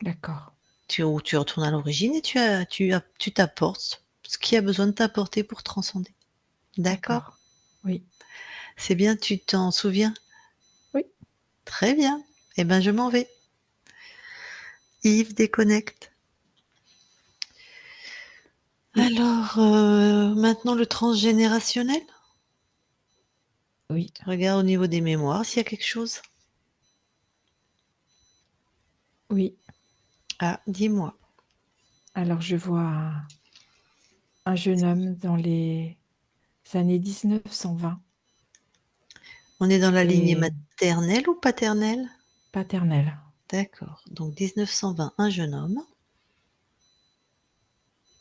d'accord. Tu retournes à l'origine et tu t'apportes ce qui a besoin de t'apporter pour transcender. D'accord? D'accord. Oui, C'est bien, tu t'en souviens? oui, Très bien. Eh ben je m'en vais. Yves déconnecte. oui, Alors, maintenant le transgénérationnel? oui, Regarde au niveau des mémoires s'il y a quelque chose. oui. Ah, dis-moi. Alors, je vois un jeune homme dans les années 1920 On est dans la lignée et maternelle ou paternelle? paternel. D'accord. Donc 1920, un jeune homme.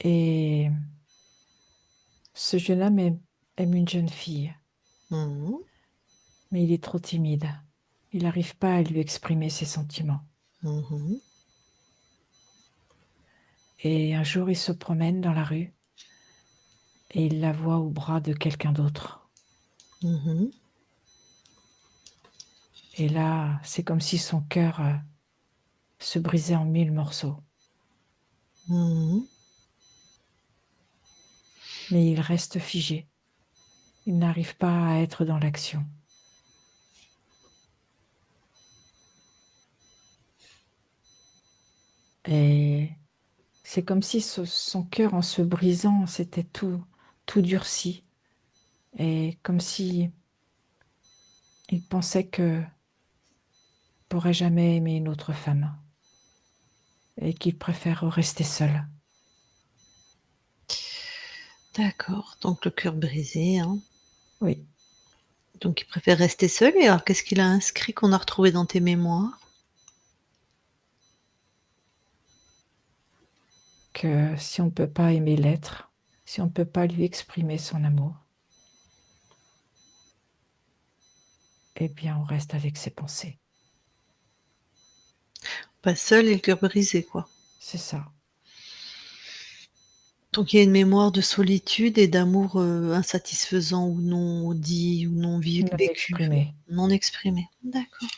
Et ce jeune homme aime une jeune fille, Mhm, mais il est trop timide. Il n'arrive pas à lui exprimer ses sentiments. mhm, Et un jour, il se promène dans la rue et il la voit au bras de quelqu'un d'autre. mhm, Et là, c'est comme si son cœur se brisait en mille morceaux. mhm. Mais il reste figé. Il n'arrive pas à être dans l'action. Et c'est comme si son cœur, en se brisant, s'était tout durci. Et comme si il pensait que pourrait jamais aimer une autre femme et qu'il préfère rester seul. D'accord. Donc le cœur brisé, hein. Oui, Donc il préfère rester seul. Et alors, qu'est-ce qu'il a inscrit qu'on a retrouvé dans tes mémoires? Que si on ne peut pas aimer l'être, si on ne peut pas lui exprimer son amour, eh bien, on reste avec ses pensées. Pas seul et le cœur brisé, quoi. C'est ça. Donc il y a une mémoire de solitude et d'amour insatisfaisant ou non dit ou non Non vécu, exprimé. non exprimé. D'accord.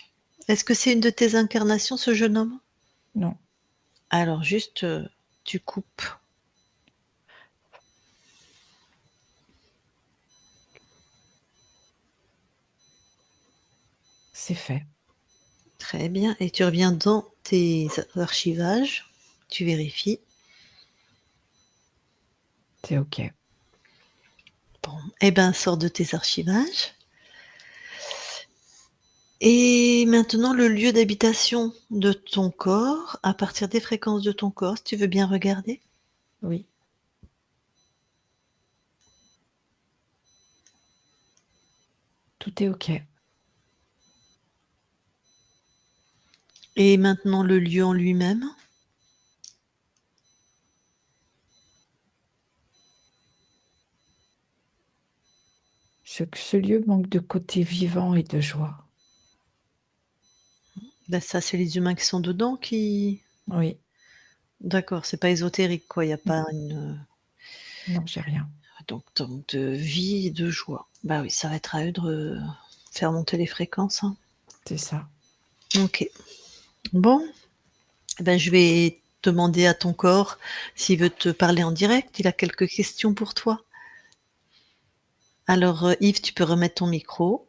Est-ce que c'est une de tes incarnations, ce jeune homme? Non. Alors juste, tu coupes. C'est fait. Très bien. Et tu reviens dans tes archivages. Tu vérifies. C'est OK. Bon. Eh ben, sors de tes archivages. Et maintenant, le lieu d'habitation de ton corps, à partir des fréquences de ton corps, si tu veux bien regarder. Oui. Tout est OK. Et maintenant, le lieu en lui-même. Ce lieu manque de côté vivant et de joie. Ben ça, c'est les humains qui sont dedans qui... Oui. D'accord, c'est pas ésotérique, quoi. Il n'y a pas une... Non, j'ai rien. Donc, de vie et de joie. Bah oui, ça va être à eux de faire monter les fréquences. Hein. C'est ça. Ok. Bon, ben, je vais demander à ton corps s'il veut te parler en direct. Il a quelques questions pour toi. Alors, Yves, tu peux remettre ton micro.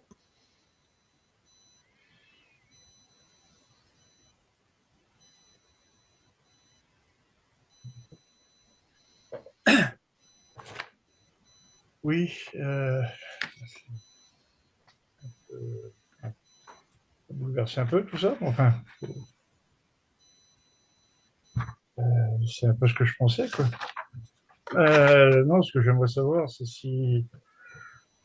Oui, ça bouleverse un peu tout ça. Enfin, c'est un peu ce que je pensais, quoi. Non, ce que j'aimerais savoir, c'est si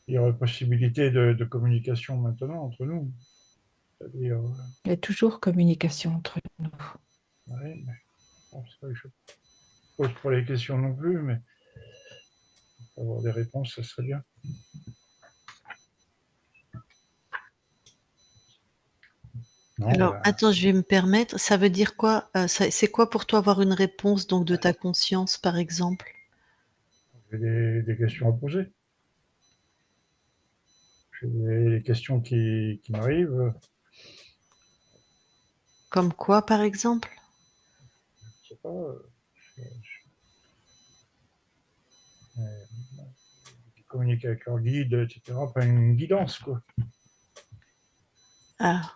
il y aurait possibilité de communication maintenant entre nous. C'est-à-dire, Il y a toujours communication entre nous. ouais, mais bon, c'est pas que je pose pas les questions non plus, mais avoir des réponses, ça serait bien. Non, Alors, ben, attends, je vais me permettre. Ça veut dire quoi? C'est quoi pour toi avoir une réponse donc de ta conscience, par exemple? j'ai des questions à poser. J'ai des questions qui m'arrivent. Comme quoi, par exemple? Je sais pas, qui communiquent avec leur guide, etc. Enfin, une guidance, quoi. Ah,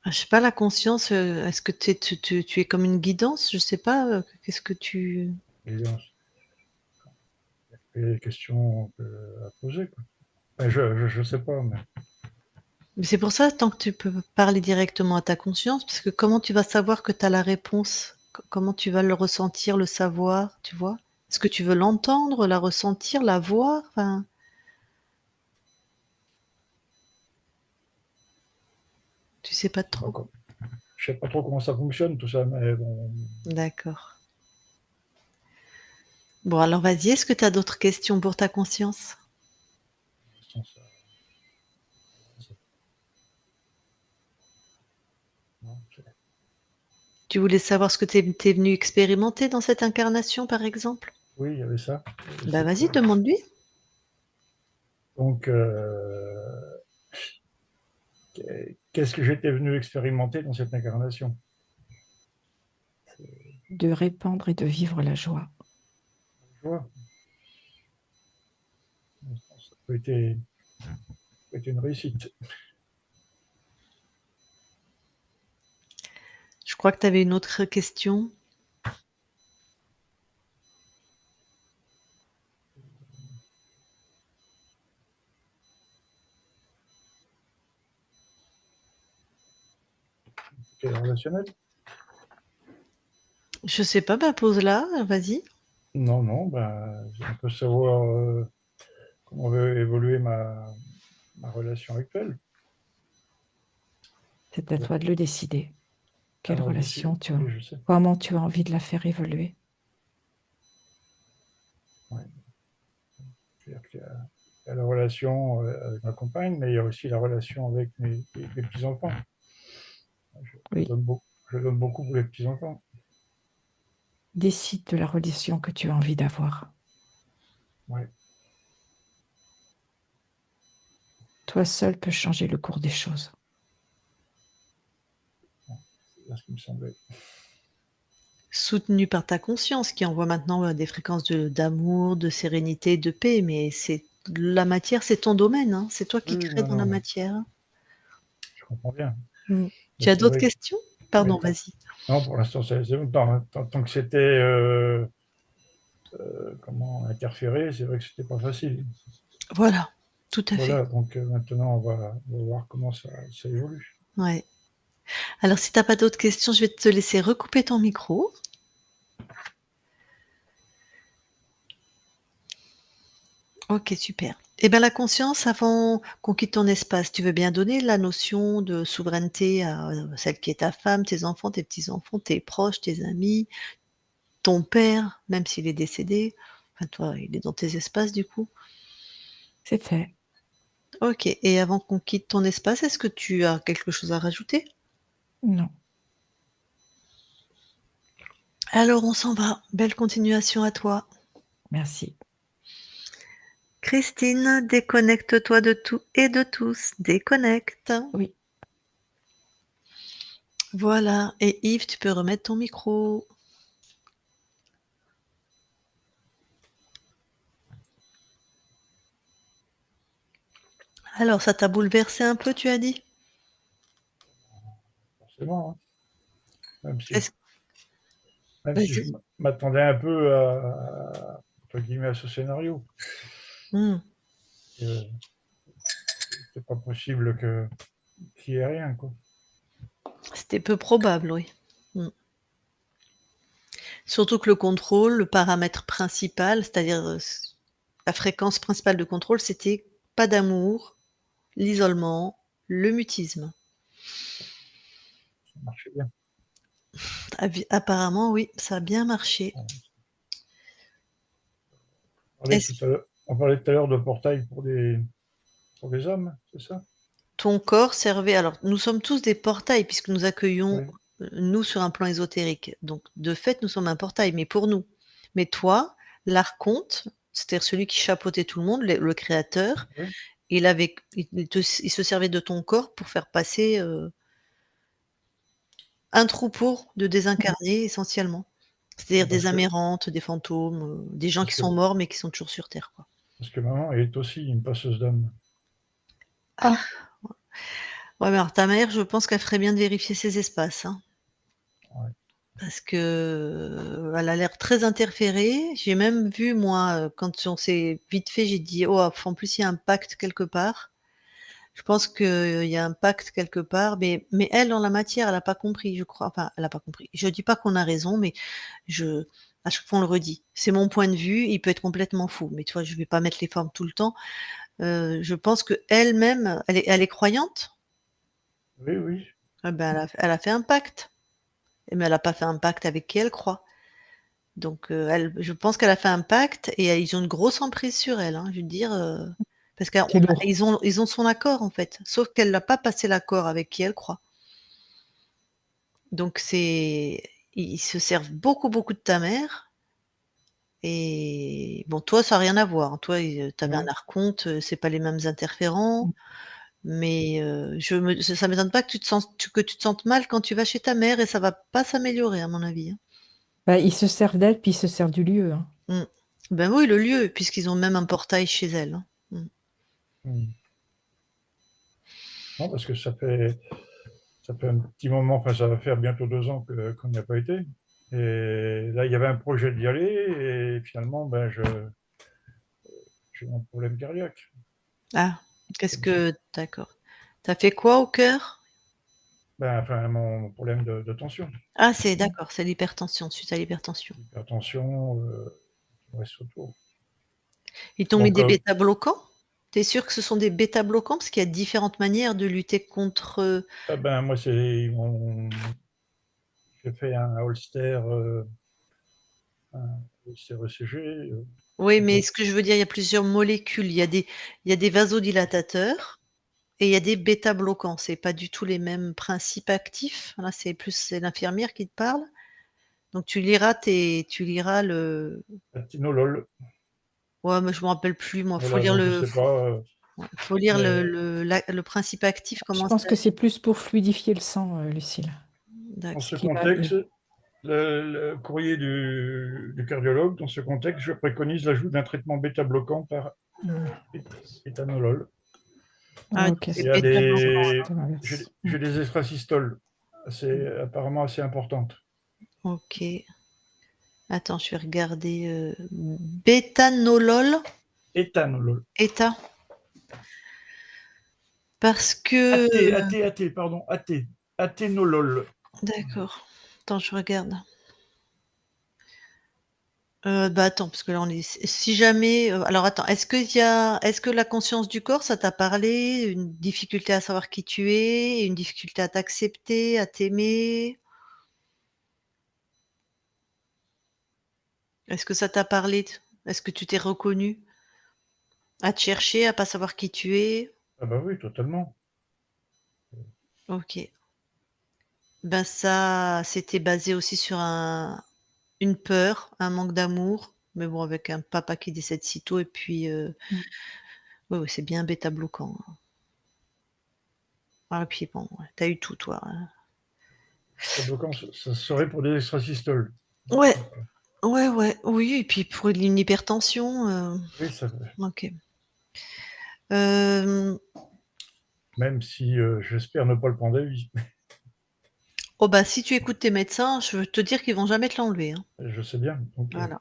je sais pas, la conscience, est-ce que tu es comme une guidance? Je sais pas, qu'est-ce que tu... Guidance. Et des questions à poser, quoi. Enfin, je sais pas, mais Mais c'est pour ça, tant que tu peux parler directement à ta conscience, parce que comment tu vas savoir que tu as la réponse? Comment tu vas le ressentir, le savoir, tu vois? Est-ce que tu veux l'entendre, la ressentir, la voir? Enfin, tu sais pas trop. d'accord. Je sais pas trop comment ça fonctionne, tout ça, mais bon, D'accord. Bon, alors vas-y, est-ce que tu as d'autres questions pour ta conscience? pour l'instant, non, Tu voulais savoir ce que tu es venu expérimenter dans cette incarnation, par exemple? oui, il y avait ça. Bah vas-y, demande-lui. Donc, qu'est-ce que j'étais venu expérimenter dans cette incarnation? De répandre et de vivre la joie. Je vois. Ça peut être une réussite. Je crois que tu avais une autre question. C'est relationnel? Je sais pas, bah pose-la, vas-y. Non, non, ben, on peut savoir comment veut évoluer ma relation actuelle. C'est à toi de le décider. Quelle Alors, relation tu as, oui, je sais. comment tu as envie de la faire évoluer. Ouais. C'est-à-dire qu'il y a la relation avec ma compagne, mais il y a aussi la relation avec mes petits-enfants. Oui. Je donne beaucoup pour les petits-enfants. Décide de la relation que tu as envie d'avoir. Ouais. Toi seul peux changer le cours des choses. C'est ce qui me semblait. Soutenu par ta conscience qui envoie maintenant des fréquences d'amour, de sérénité, de paix, mais c'est la matière, c'est ton domaine, hein. C'est toi qui Oui, crée non, dans la non, matière. je comprends bien. Mm. Mais Tu as c'est d'autres vrai que, questions? Pardon, mais vas-y. non, pour l'instant, c'est bon. Tant que c'était comment interférer, c'est vrai que c'était pas facile. Voilà, tout à fait. Voilà, donc maintenant, on va voir comment ça évolue. Ouais. Alors si tu as pas d'autres questions, je vais te laisser recouper ton micro. OK, super. Et ben, la conscience, avant qu'on quitte ton espace, tu veux bien donner la notion de souveraineté à, celle qui est ta femme, tes enfants, tes petits-enfants, tes proches, tes amis, ton père, même s'il est décédé. Enfin, toi, il est dans tes espaces, du coup? C'est fait. OK, et avant qu'on quitte ton espace, est-ce que tu as quelque chose à rajouter? Non. Alors on s'en va. Belle continuation à toi. Merci. Christine, déconnecte-toi de tout et de tous. Déconnecte. Oui. Voilà, et Yves, tu peux remettre ton micro. Alors, ça t'a bouleversé un peu, tu as dit? Forcément, hein. Même si Est-ce je Vas-y. m'attendais un peu entre guillemets, à ce scénario. Mmh. C'est pas possible qu'il y ait rien, quoi. C'était peu probable, oui. Mmh. Surtout que le contrôle, le paramètre principal, c'est-à-dire, la fréquence principale de contrôle, c'était pas d'amour, l'isolement, le mutisme. Ça marchait bien. Apparemment, oui, ça a bien marché. Est-ce On parlait tout à l'heure de portail pour les hommes, c'est ça? ton corps servait, alors nous sommes tous des portails puisque nous accueillons, Oui, nous sur un plan ésotérique. Donc de fait, nous sommes un portail, mais pour nous. Mais toi, l'archonte, c'est-à-dire celui qui chapeautait tout le monde, le créateur, oui. il se servait de ton corps pour faire passer, un troupeau de désincarnés essentiellement. C'est-à-dire des Parce que, amérantes, des fantômes, des gens parce qui que, sont morts mais qui sont toujours sur terre, quoi. parce que maman est aussi une passeuse d'âme. Ah, Ouais, mais alors ta mère, je pense qu'elle ferait bien de vérifier ses espaces, hein. Ouais. Parce que, elle a l'air très interférée. J'ai même vu moi, quand on s'est vite fait, j'ai dit: «Oh, en plus il y a un pacte quelque part». Je pense qu'il y a un pacte quelque part, mais elle, dans la matière, elle a pas compris, je crois. Enfin, elle a pas compris. Je dis pas qu'on a raison, mais je à chaque fois on le redit. C'est mon point de vue, il peut être complètement fou, mais tu vois, je vais pas mettre les formes tout le temps. Je pense qu'elle-même, elle est croyante? Oui, oui. Ah ben, elle a fait un pacte, mais elle a pas fait un pacte avec qui elle croit. Donc, je pense qu'elle a fait un pacte et ils ont une grosse emprise sur elle, hein, je veux dire, parce c'est lourd. ils ont son accord, en fait, sauf qu'elle n'a pas passé l'accord avec qui elle croit. Donc ils se servent beaucoup, beaucoup de ta mère et bon, toi, ça a rien à voir, hein. Toi, tu avais un Ouais. archonte, c'est pas les mêmes interférents, mais ça m'étonne pas que tu te sentes mal quand tu vas chez ta mère et ça va pas s'améliorer à mon avis, hein. Bah, ils se servent d'elle, puis ils se servent du lieu, hein. Mmh. Ben oui, le lieu, puisqu'ils ont même un portail chez elle, hein. Mmh. Hmm. Non, parce que ça fait un petit moment, enfin, ça va faire bientôt 2 ans qu'on n'y a pas été. Et là, il y avait un projet d'y aller, et finalement, j'ai un problème cardiaque. Ah, qu'est-ce Comme ça. que d'accord. Tu as fait quoi au cœur? Enfin, mon problème de tension. Ah, c'est d'accord, c'est l'hypertension, suite à l'hypertension. L'hypertension, tout le reste autour. Ils t'ont mis Donc, des bêta-bloquants? Tu es sûr que ce sont des bêta-bloquants? Parce qu'il y a différentes manières de lutter contre, moi, j'ai fait un holster ECG. Oui, mais ce que je veux dire, il y a plusieurs molécules. Il y a des vasodilatateurs et il y a des bêta-bloquants. C'est pas du tout les mêmes principes actifs. Là, c'est l'infirmière qui te parle. Donc tu liras le Atinolol. ouais, mais je me rappelle plus moi. Faut Voilà, lire donc je le sais pas, ouais, faut lire mais le principe actif, Je comment pense ça que c'est agit. plus pour fluidifier le sang, Lucille. dans D'accord. ce Qui va mieux. contexte, le courrier du cardiologue, dans ce contexte, je préconise l'ajout d'un traitement bêta-bloquant par éthanolol. Ah, Ah, donc ok, Il c'est y a c'est bêta-bloquant des, plutôt l'inverse. j'ai des extrasystoles apparemment assez importantes. alors. OK. Attends, je vais regarder, bétanolol, Éthanolol. état? Parce que Pardon, athénolol. d'accord. Attends, je regarde. Bah, attends, parce que là, on est si jamais, alors attends, est-ce que la conscience du corps, ça t'a parlé? Une difficulté à savoir qui tu es? Une difficulté à t'accepter, à t'aimer? Est-ce que ça t'a parlé? Est-ce que tu t'es reconnu? À te chercher, à pas savoir qui tu es? Ah bah oui, totalement. OK. Ben, ça, c'était basé aussi sur une peur, un manque d'amour, mais bon, avec un papa qui décède si tôt et puis, Mmh. oui, oui, c'est bien bêta-bloquant, hein. Ah, puis bon, ouais, tu eu tout toi, hein. Bêta-bloquant, ça serait pour des extrasystoles. Ouais, Donc, ouais, ouais, oui et puis pour une hypertension, oui, ça, OK. Hem, même si j'espère ne pas le prendre à vie. oh bah, si tu écoutes tes médecins, je veux te dire qu'ils vont jamais te l'enlever, hein. Je sais bien. Donc, Voilà.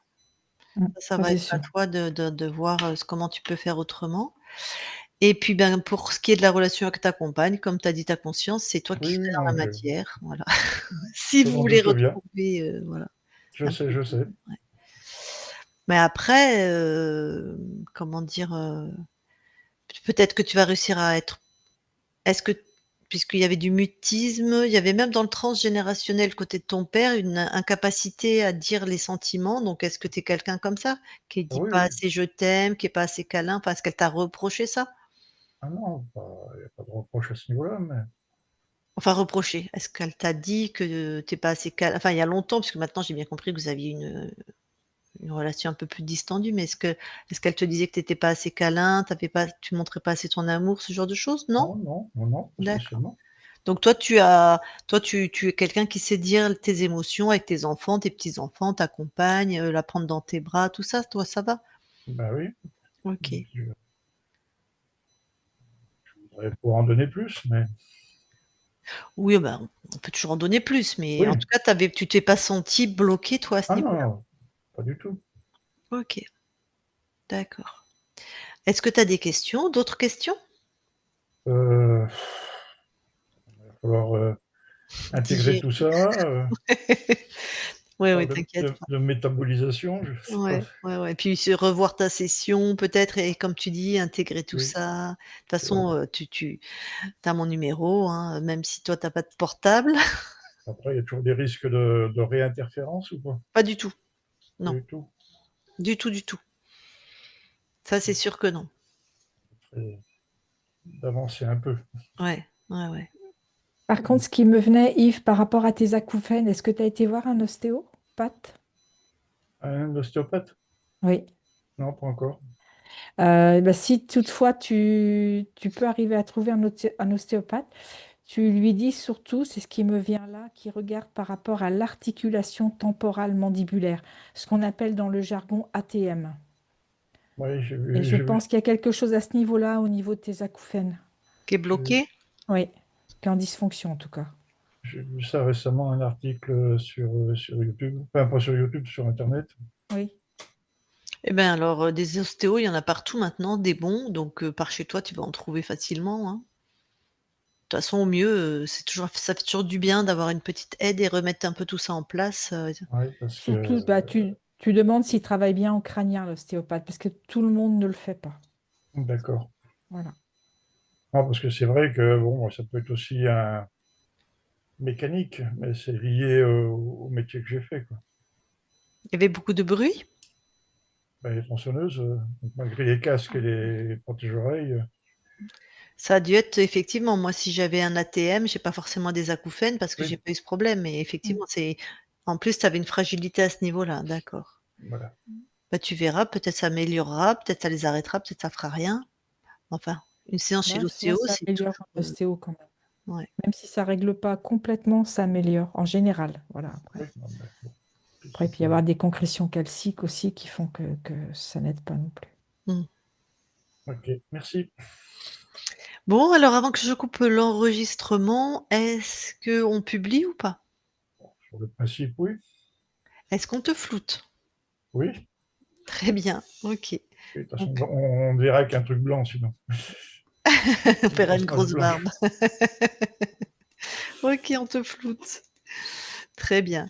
Mmh. Ça Ça, va c'est être à sûr. toi de voir, comment tu peux faire autrement et puis, ben, pour ce qui est de la relation avec ta compagne, comme tu as dit ta conscience, c'est toi qui oui, fais oui, dans la non, matière, voilà. Si je vous m'en voulez doute bien. retrouver, voilà, Je un sais, peu je de sais. ouais. Mais après, comment dire? Peut-être que tu vas réussir à être est-ce que puisqu'il y avait du mutisme, il y avait même dans le transgénérationnel côté de ton père une incapacité à dire les sentiments, donc est-ce que tu es quelqu'un comme ça? Qui Ah dit oui, pas oui. assez «je t'aime», qui est pas assez câlin? Enfin, est-ce qu'elle t'a reproché ça? Ah non, il n'y a pas de reproche à ce niveau-là, mais Enfin reproché, est-ce qu'elle t'a dit que tu es pas assez câlin? Enfin il y a longtemps, puisque maintenant j'ai bien compris que vous aviez une relation un peu plus distendue, mais est-ce qu'elle te disait que tu étais pas assez câlin, tu montrais pas assez ton amour, ce genre de choses? Non? non, non, non, non, pas D'accord. spécialement. Donc toi tu es quelqu'un qui sait dire tes émotions avec tes enfants, tes petits-enfants, ta compagne, la prendre dans tes bras, tout ça, toi ça va? Bah oui, OK. je voudrais pouvoir en donner plus, mais Oui, ben, on peut toujours en donner plus, mais en oui. tout cas tu t'es pas senti bloqué toi à ce Ah niveau-là? non, pas du tout. OK, d'accord. Est-ce que tu as des questions, d'autres questions? Il va falloir intégrer Digérer. tout ça. Ouais, ouais, Parle t'inquiète pas. de métabolisation, je sais pas. Ouais, ouais, ouais, puis se revoir ta session peut-être et comme tu dis, intégrer tout Oui, ça. De toute façon, tu as mon numéro, hein, même si toi tu as pas de portable. après, il y a toujours des risques de réinterférence ou pas? Pas du tout, Pas non, du tout. du tout, du tout. Ça, c'est sûr que non. C'est d'avancer un peu. Ouais, ouais, ouais. Par contre, ce qui me venait, Yves, par rapport à tes acouphènes, est-ce que tu as été voir un ostéopathe? Un ostéopathe? Oui. Non, pas encore. Bah, si toutefois tu peux arriver à trouver un ostéopathe, tu lui dis surtout, c'est ce qui me vient là, qui regarde par rapport à l'articulation temporale mandibulaire, ce qu'on appelle dans le jargon ATM. Oui, Et je pense qu'il y a quelque chose à ce niveau-là, au niveau de tes acouphènes. Qui est j'ai vu- bloqué? Oui, qui est en dysfonction en tout cas. j'ai vu ça récemment, un article sur YouTube. Enfin, pas sur YouTube, sur Internet. Oui. Eh ben alors, des ostéos, il y en a partout maintenant, des bons, donc par chez toi, tu vas en trouver facilement, hein. De toute façon, au mieux, ça fait toujours du bien d'avoir une petite aide et remettre un peu tout ça en place, Oui, parce que Surtout, bah, Tu demandes s'il travaille bien en crânien, l'ostéopathe, parce que tout le monde ne le fait pas. D'accord. Voilà. Non, parce que c'est vrai que bon, ça peut être aussi un mécanique, mais c'est lié au métier que j'ai fait, quoi. Il y avait beaucoup de bruit? Ben, les tronçonneuses, donc malgré les casques et les protège-oreilles, Ça a dû être effectivement, moi, si j'avais un ATM, j'ai pas forcément des acouphènes parce que j'ai oui, pas eu ce problème, mais Mm. effectivement, c'est en plus, tu avais une fragilité à ce niveau-là, d'accord. voilà. Bah, tu verras, peut-être ça améliorera, peut-être ça les arrêtera, peut-être ça fera rien. Enfin, une séance chez Bah, souvent, l'ostéo, ça c'est améliore toujours, en ostéo quand même. ouais. Même si ça règle pas complètement, ça améliore en général. Voilà, Oui, après. non, mais bon, Après, ça il peut y peut- avoir des concrétions calciques aussi qui font que ça n'aide pas non plus. Mmh. Ok, merci. Bon, alors avant que je coupe l'enregistrement, est-ce qu'on publie ou pas? Sur le principe, oui. Est-ce qu'on te floute? Oui. Très bien, OK. Et de toute On façon, pu on verra qu'un truc blanc, sinon. on Une fera une grosse masse grosse blanche. barbe. OK, on te floute. Très bien.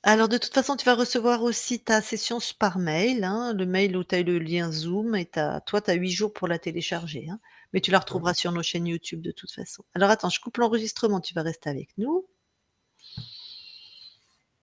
Alors de toute façon, tu vas recevoir aussi ta session par mail, hein, le mail où tu as le lien Zoom et tu as 8 jours pour la télécharger, hein, mais tu la D'accord. retrouveras sur nos chaînes YouTube de toute façon. Alors attends, je coupe l'enregistrement, tu vas rester avec nous.